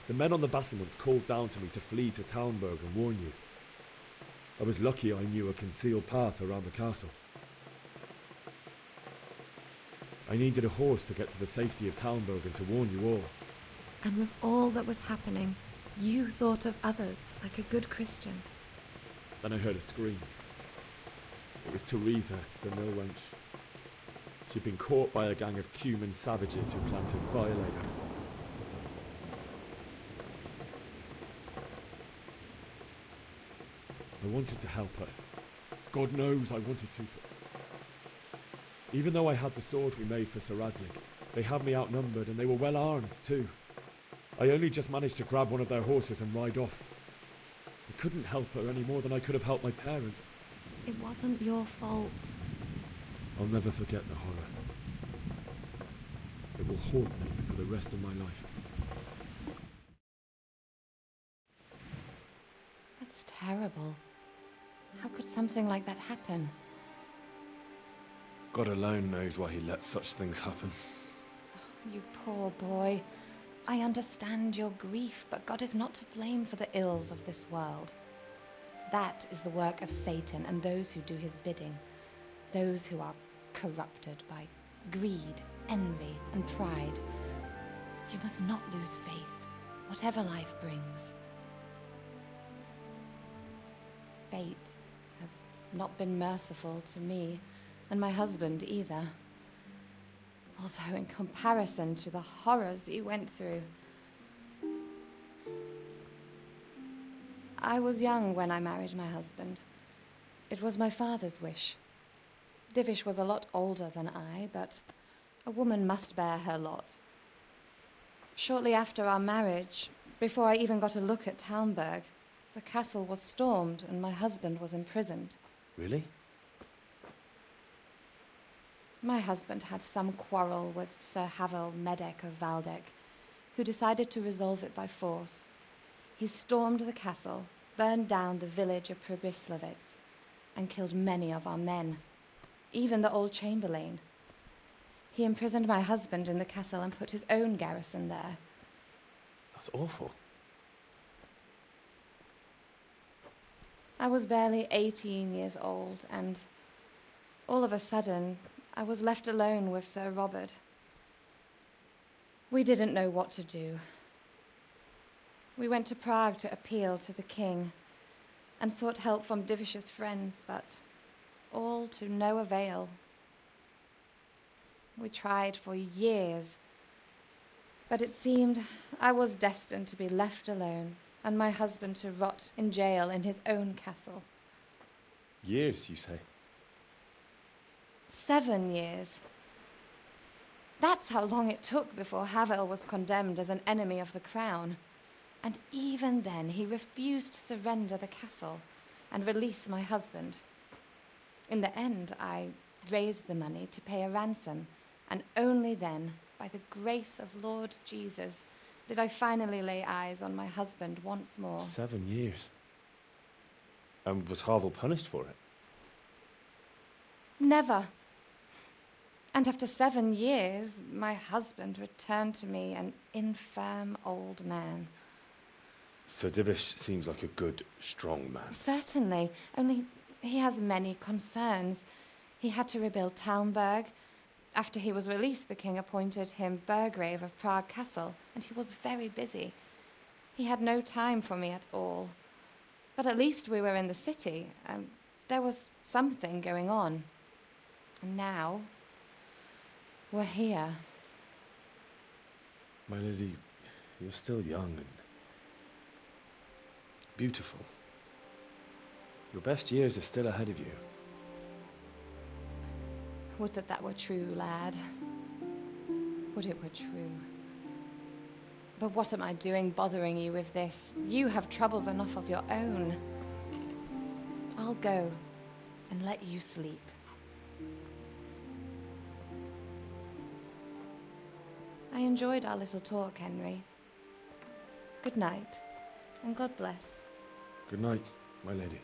The men on the battlements called down to me to flee to Talmberg and warn you. I was lucky I knew a concealed path around the castle. I needed a horse to get to the safety of Talmberg and to warn you all. And with all that was happening, you thought of others like a good Christian. Then I heard a scream. It was Teresa, the mill wench. She'd been caught by a gang of Cuman savages who planned to violate her. I wanted to help her. God knows I wanted to. Even though I had the sword we made for Sir Radzik, they had me outnumbered and they were well armed too. I only just managed to grab one of their horses and ride off. I couldn't help her any more than I could have helped my parents. It wasn't your fault. I'll never forget the horror. It will haunt me for the rest of my life. That's terrible. How could something like that happen? God alone knows why he lets such things happen. You poor boy. I understand your grief, but God is not to blame for the ills of this world. That is the work of Satan and those who do his bidding, those who are corrupted by greed, envy, and pride. You must not lose faith, whatever life brings. Fate has not been merciful to me, and my husband either. Although in comparison to the horrors you went through. I was young when I married my husband. It was my father's wish. Divish was a lot older than I, but a woman must bear her lot. Shortly after our marriage, before I even got a look at Talmberg, the castle was stormed and my husband was imprisoned. Really? My husband had some quarrel with Sir Havel Medek of Valdek, who decided to resolve it by force. He stormed the castle, burned down the village of Pribyslavitz, and killed many of our men, even the old chamberlain. He imprisoned my husband in the castle and put his own garrison there. That's awful. I was barely 18 years old, and all of a sudden, I was left alone with Sir Robert. We didn't know what to do. We went to Prague to appeal to the king and sought help from Divish's friends, but all to no avail. We tried for years, but it seemed I was destined to be left alone and my husband to rot in jail in his own castle. Years, you say? 7 years. That's how long it took before Havel was condemned as an enemy of the crown. And even then, he refused to surrender the castle and release my husband. In the end, I raised the money to pay a ransom, and only then, by the grace of Lord Jesus, did I finally lay eyes on my husband once more. 7 years. And was Havel punished for it? Never. And after 7 years, my husband returned to me an infirm old man. Sir Divish seems like a good, strong man. Certainly, only he has many concerns. He had to rebuild Talmberg. After he was released, the king appointed him Burgrave of Prague Castle, and he was very busy. He had no time for me at all. But at least we were in the city, and there was something going on. And now, we're here. My lady, you're still young and beautiful. Your best years are still ahead of you. Would that that were true, lad. Would it were true. But what am I doing bothering you with this? You have troubles enough of your own. I'll go and let you sleep. I enjoyed our little talk, Henry. Good night, and God bless. Good night, my lady.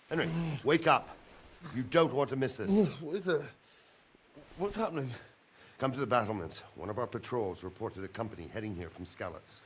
Henry, wake up. You don't want to miss this. What is it? What's happening? Come to the battlements. One of our patrols reported a company heading here from Skalitz.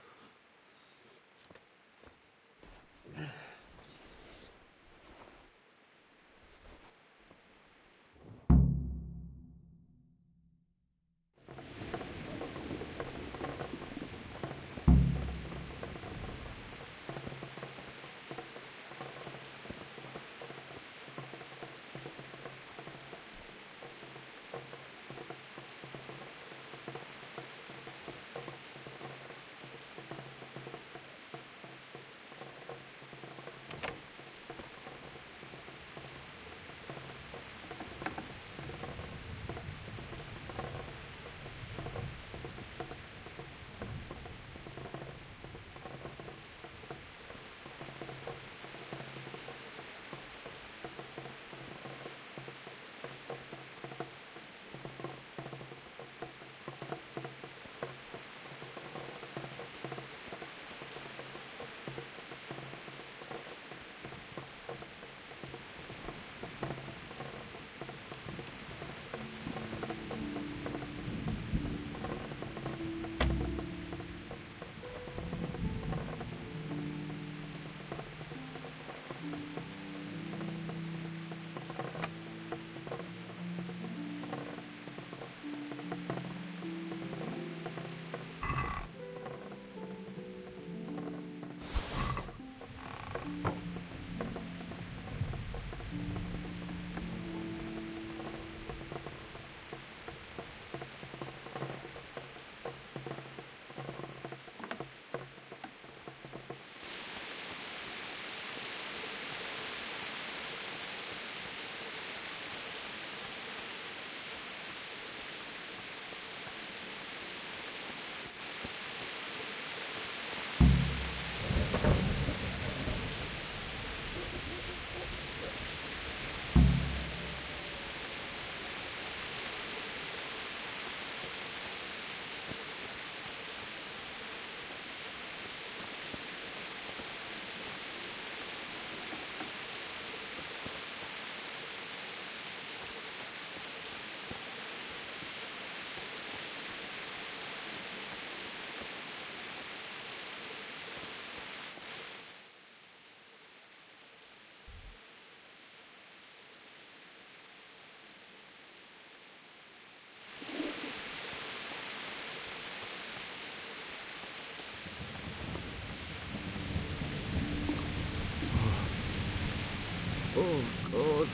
Oh, God.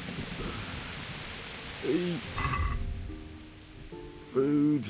Eat. Food.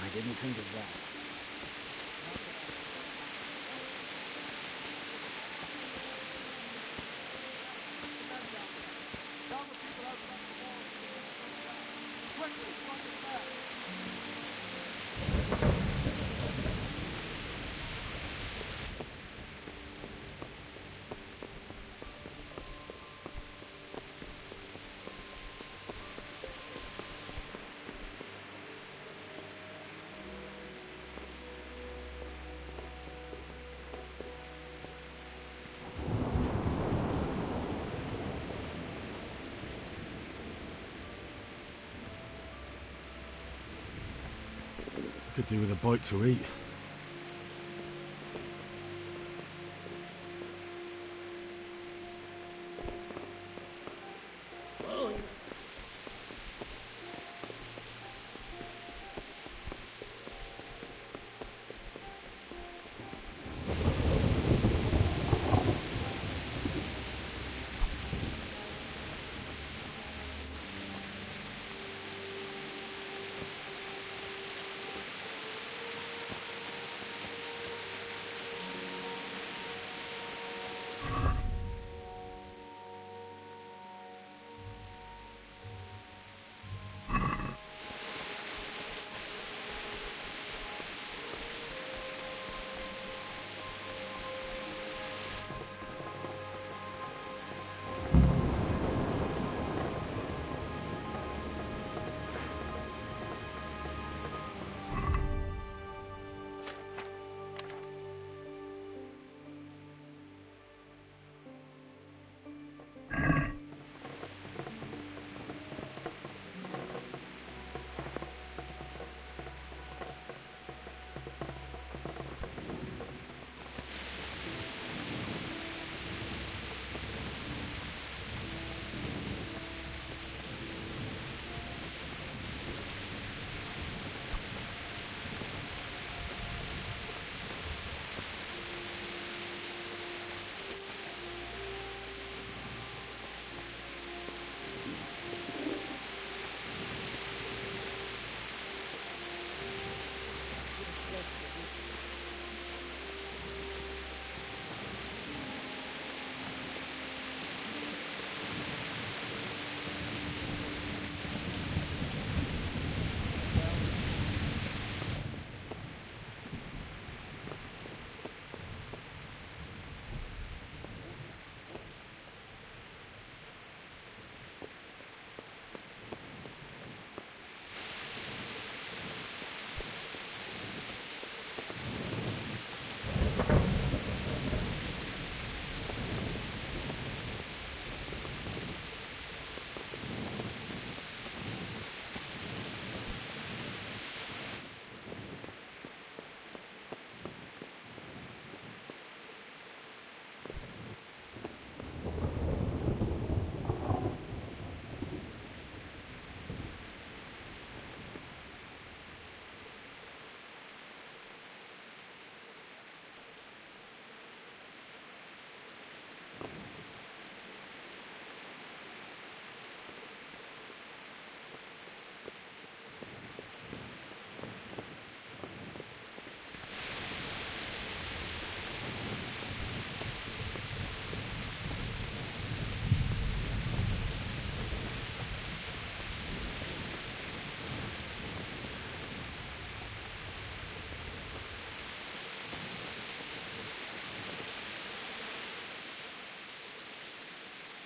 I didn't think of that. Could do with a bite to eat.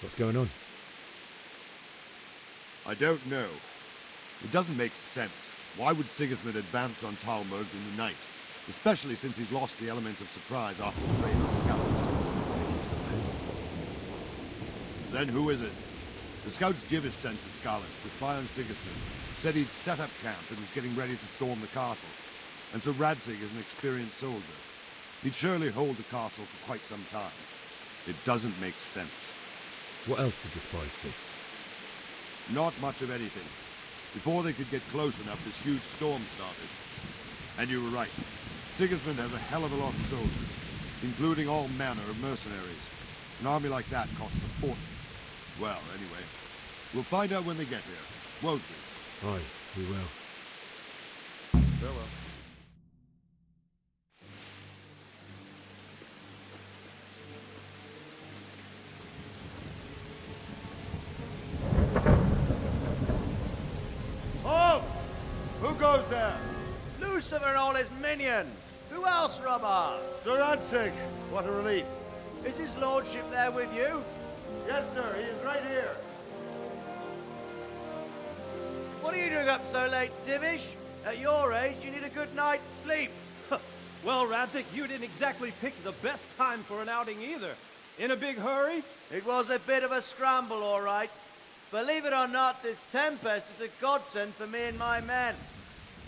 What's going on? I don't know. It doesn't make sense. Why would Sigismund advance on Talmud in the night? Especially since he's lost the element of surprise after the raid on scouts. Then who is it? The scouts Jivis sent to Scarlets to spy on Sigismund said he'd set up camp and was getting ready to storm the castle. And so Radzig is an experienced soldier. He'd surely hold the castle for quite some time. It doesn't make sense. What else did the spies see? Not much of anything. Before they could get close enough, this huge storm started. And you were right. Sigismund has a hell of a lot of soldiers, including all manner of mercenaries. An army like that costs a fortune. Well, anyway, we'll find out when they get here, won't we? Aye, we will. Farewell. Halt! Who goes there? Lucifer and all his minions. Who else, Robber? Sir Radzig, what a relief. Is his lordship there with you? Yes, sir, he is right here. What are you doing up so late, Divish? At your age, you need a good night's sleep. Well, Radzig, you didn't exactly pick the best time for an outing either. In a big hurry? It was a bit of a scramble, all right. Believe it or not, this tempest is a godsend for me and my men.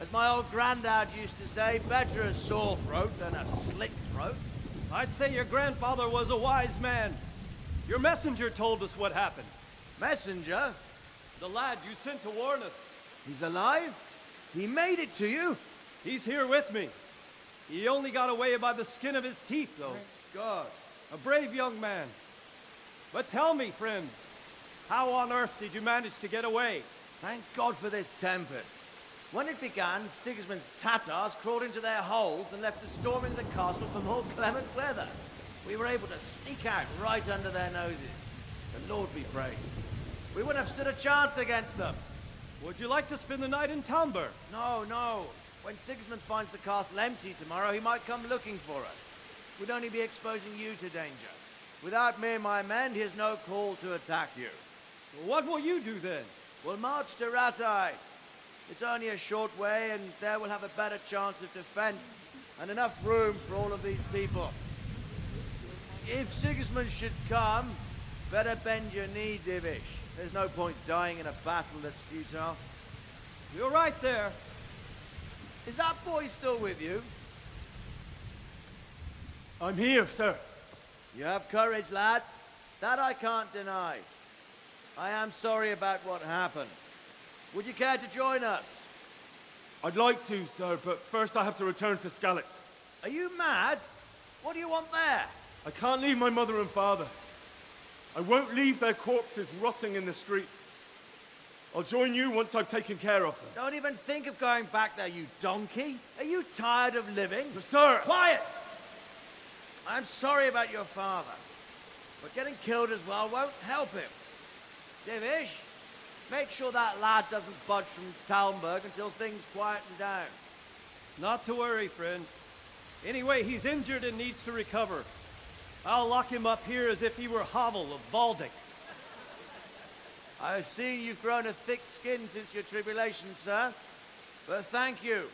As my old granddad used to say, better a sore throat than a slit throat. I'd say your grandfather was a wise man. Your messenger told us what happened. Messenger? The lad you sent to warn us. He's alive? He made it to you? He's here with me. He only got away by the skin of his teeth, though. Thank God. A brave young man. But tell me, friend, how on earth did you manage to get away? Thank God for this tempest. When it began, Sigismund's Tatars crawled into their holes and left us storming the castle for more clement weather. We were able to sneak out right under their noses. The Lord be praised. We wouldn't have stood a chance against them. Would you like to spend the night in Talmberg? No, no. When Sigismund finds the castle empty tomorrow, he might come looking for us. We'd only be exposing you to danger. Without me and my men, he has no call to attack you. What will you do then? We'll march to Rattay. It's only a short way, and there we'll have a better chance of defense and enough room for all of these people. If Sigismund should come, better bend your knee, Divish. There's no point dying in a battle that's futile. You're right there. Is that boy still with you? I'm here, sir. You have courage, lad. That I can't deny. I am sorry about what happened. Would you care to join us? I'd like to, sir, but first I have to return to Skalitz. Are you mad? What do you want there? I can't leave my mother and father. I won't leave their corpses rotting in the street. I'll join you once I've taken care of them. Don't even think of going back there, you donkey. Are you tired of living? But sir! Quiet! I'm sorry about your father, but getting killed as well won't help him. Divish, make sure that lad doesn't budge from Talmberg until things quieten down. Not to worry, friend. Anyway, he's injured and needs to recover. I'll lock him up here as if he were Havel of Baldic. I see you've grown a thick skin since your tribulation, sir. But thank you.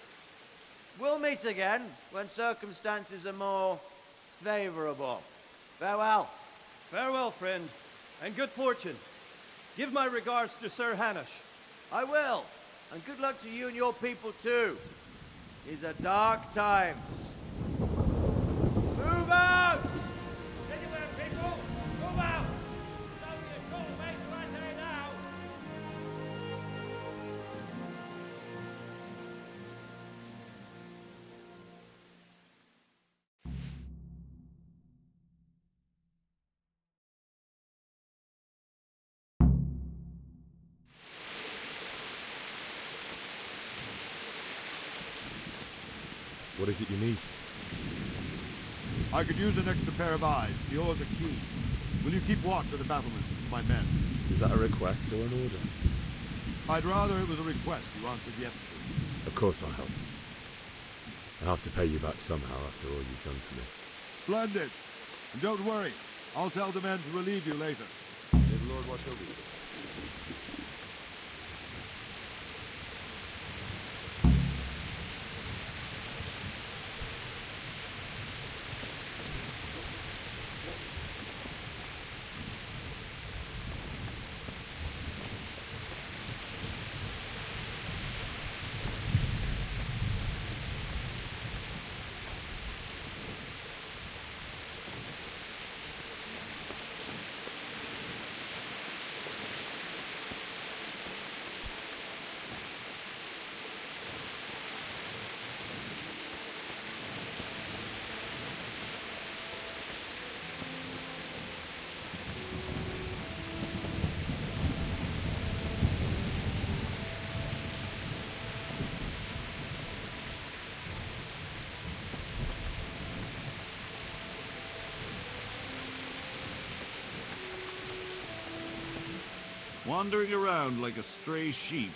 We'll meet again when circumstances are more favorable. Farewell. Farewell, friend, and good fortune. Give my regards to Sir Hanush. I will. And good luck to you and your people, too. These are dark times. Move out! Anywhere, people! Move out! It's only a short way to Rattay now! What is it you need? I could use an extra pair of eyes. Yours are keen. Will you keep watch of the battlements with my men? Is that a request or an order? I'd rather it was a request you answered yes to. Of course I'll help. I have to pay you back somehow after all you've done for me. Splendid. And don't worry. I'll tell the men to relieve you later. May the Lord watch over you. Wandering around like a stray sheep.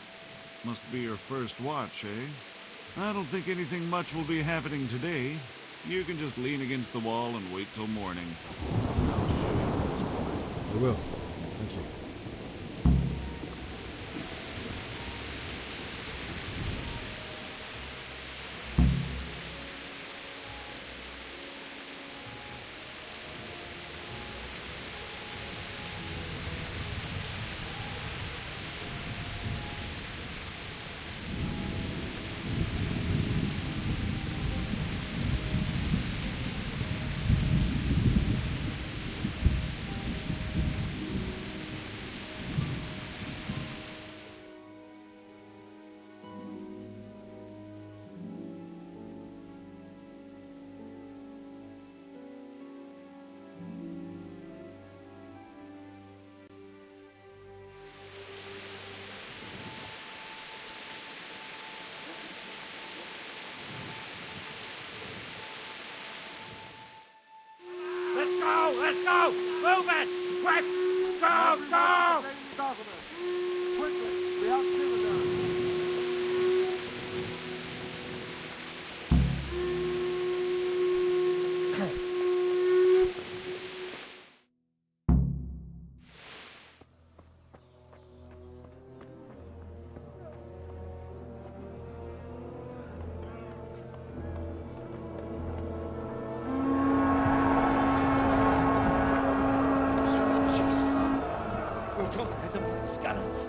Must be your first watch, eh? I don't think anything much will be happening today. You can just lean against the wall and wait till morning. I will. Thank you. Let's go! Move it! Quick! Go! Go! Quickly, we have Silver. We'll come and hit them like scallops.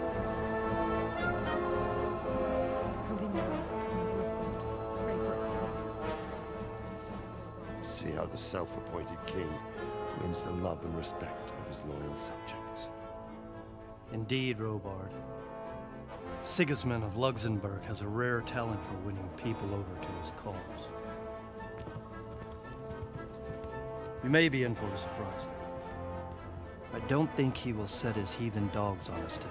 Holy Mary, Mother of God, pray for us sinners. See how the self-appointed king wins the love and respect of his loyal subjects. Indeed, Robard. Sigismund of Luxembourg has a rare talent for winning people over to his cause. You may be in for a surprise, though. I don't think he will set his heathen dogs on us today.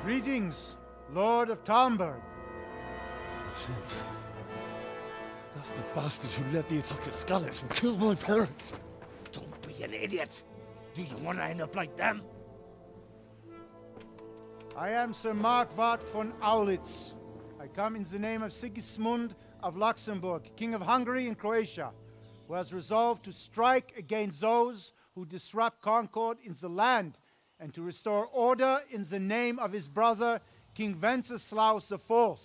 Greetings, Lord of Talmberg. That's the bastard who led the attack at Skalitz and killed my parents. Don't be an idiot. Do you want to end up like them? I am Sir Markwart von Aulitz. I come in the name of Sigismund of Luxembourg, King of Hungary and Croatia, who has resolved to strike against those who disrupt concord in the land and to restore order in the name of his brother, King Wenceslaus IV.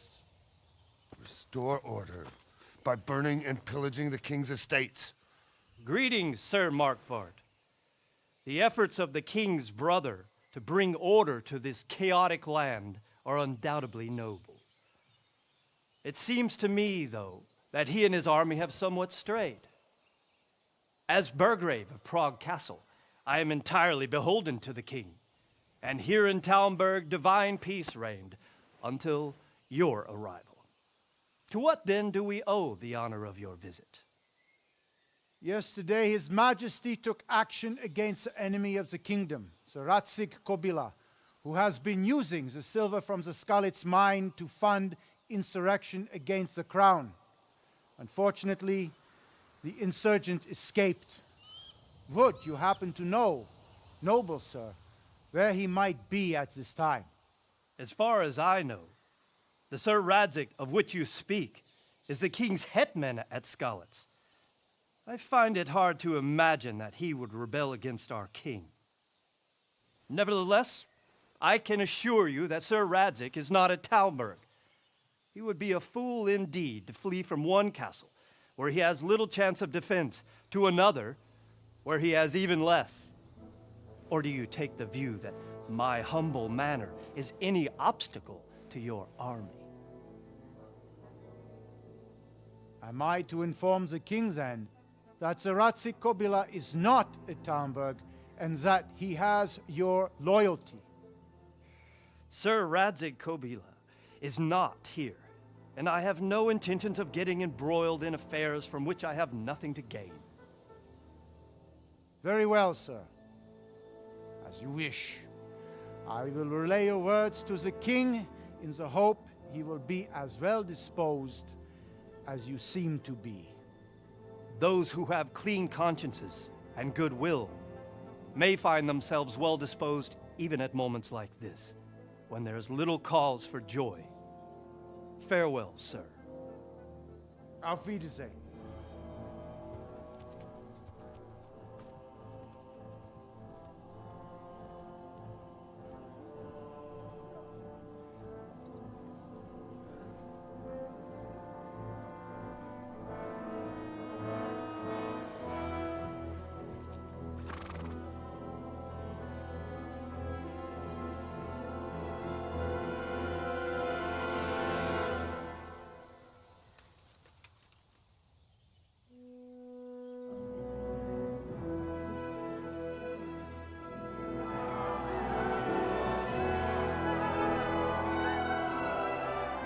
Restore order by burning and pillaging the king's estates. Greetings, Sir Markwart. The efforts of the king's brother to bring order to this chaotic land are undoubtedly noble. It seems to me, though, that he and his army have somewhat strayed. As Burgrave of Prague Castle, I am entirely beholden to the king, and here in Talmberg divine peace reigned until your arrival. To what then do we owe the honor of your visit? Yesterday, His Majesty took action against the enemy of the kingdom, Sir Radzig Kobyla, who has been using the silver from the Skalitz mine to fund insurrection against the crown. Unfortunately, the insurgent escaped. Would you happen to know, noble sir, where he might be at this time? As far as I know, the Sir Radzig of which you speak is the king's hetman at Skalitz. I find it hard to imagine that he would rebel against our king. Nevertheless, I can assure you that Sir Radzig is not at Talmberg. He would be a fool indeed to flee from one castle, where he has little chance of defense, to another, where he has even less. Or do you take the view that my humble manner is any obstacle to your army? Am I to inform the king then that Sir Radzig Kobyla is not at Talmberg and that he has your loyalty? Sir Radzig Kobyla is not here, and I have no intentions of getting embroiled in affairs from which I have nothing to gain. Very well, sir. As you wish. I will relay your words to the king in the hope he will be as well disposed as you seem to be. Those who have clean consciences and goodwill may find themselves well disposed even at moments like this, when there is little cause for joy. Farewell, sir. Auf Wiedersehen.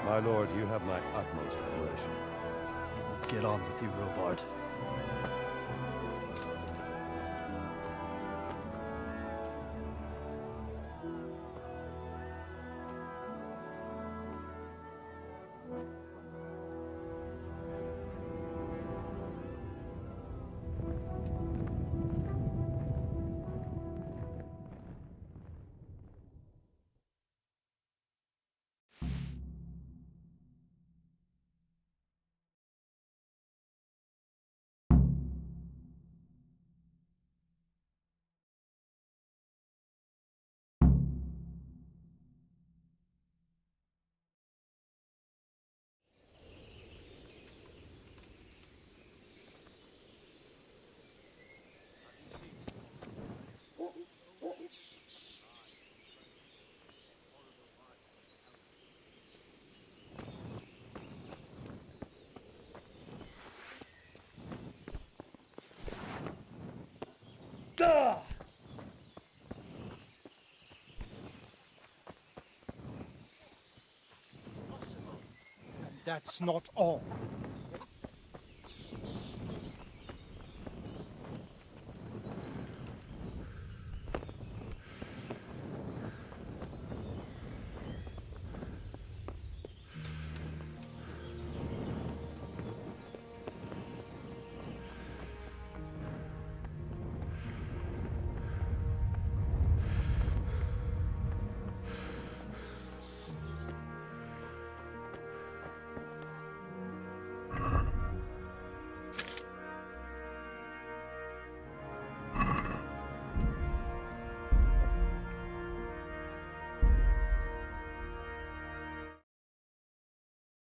My lord, you have my utmost admiration. Get on with you, Robard. And that's not all.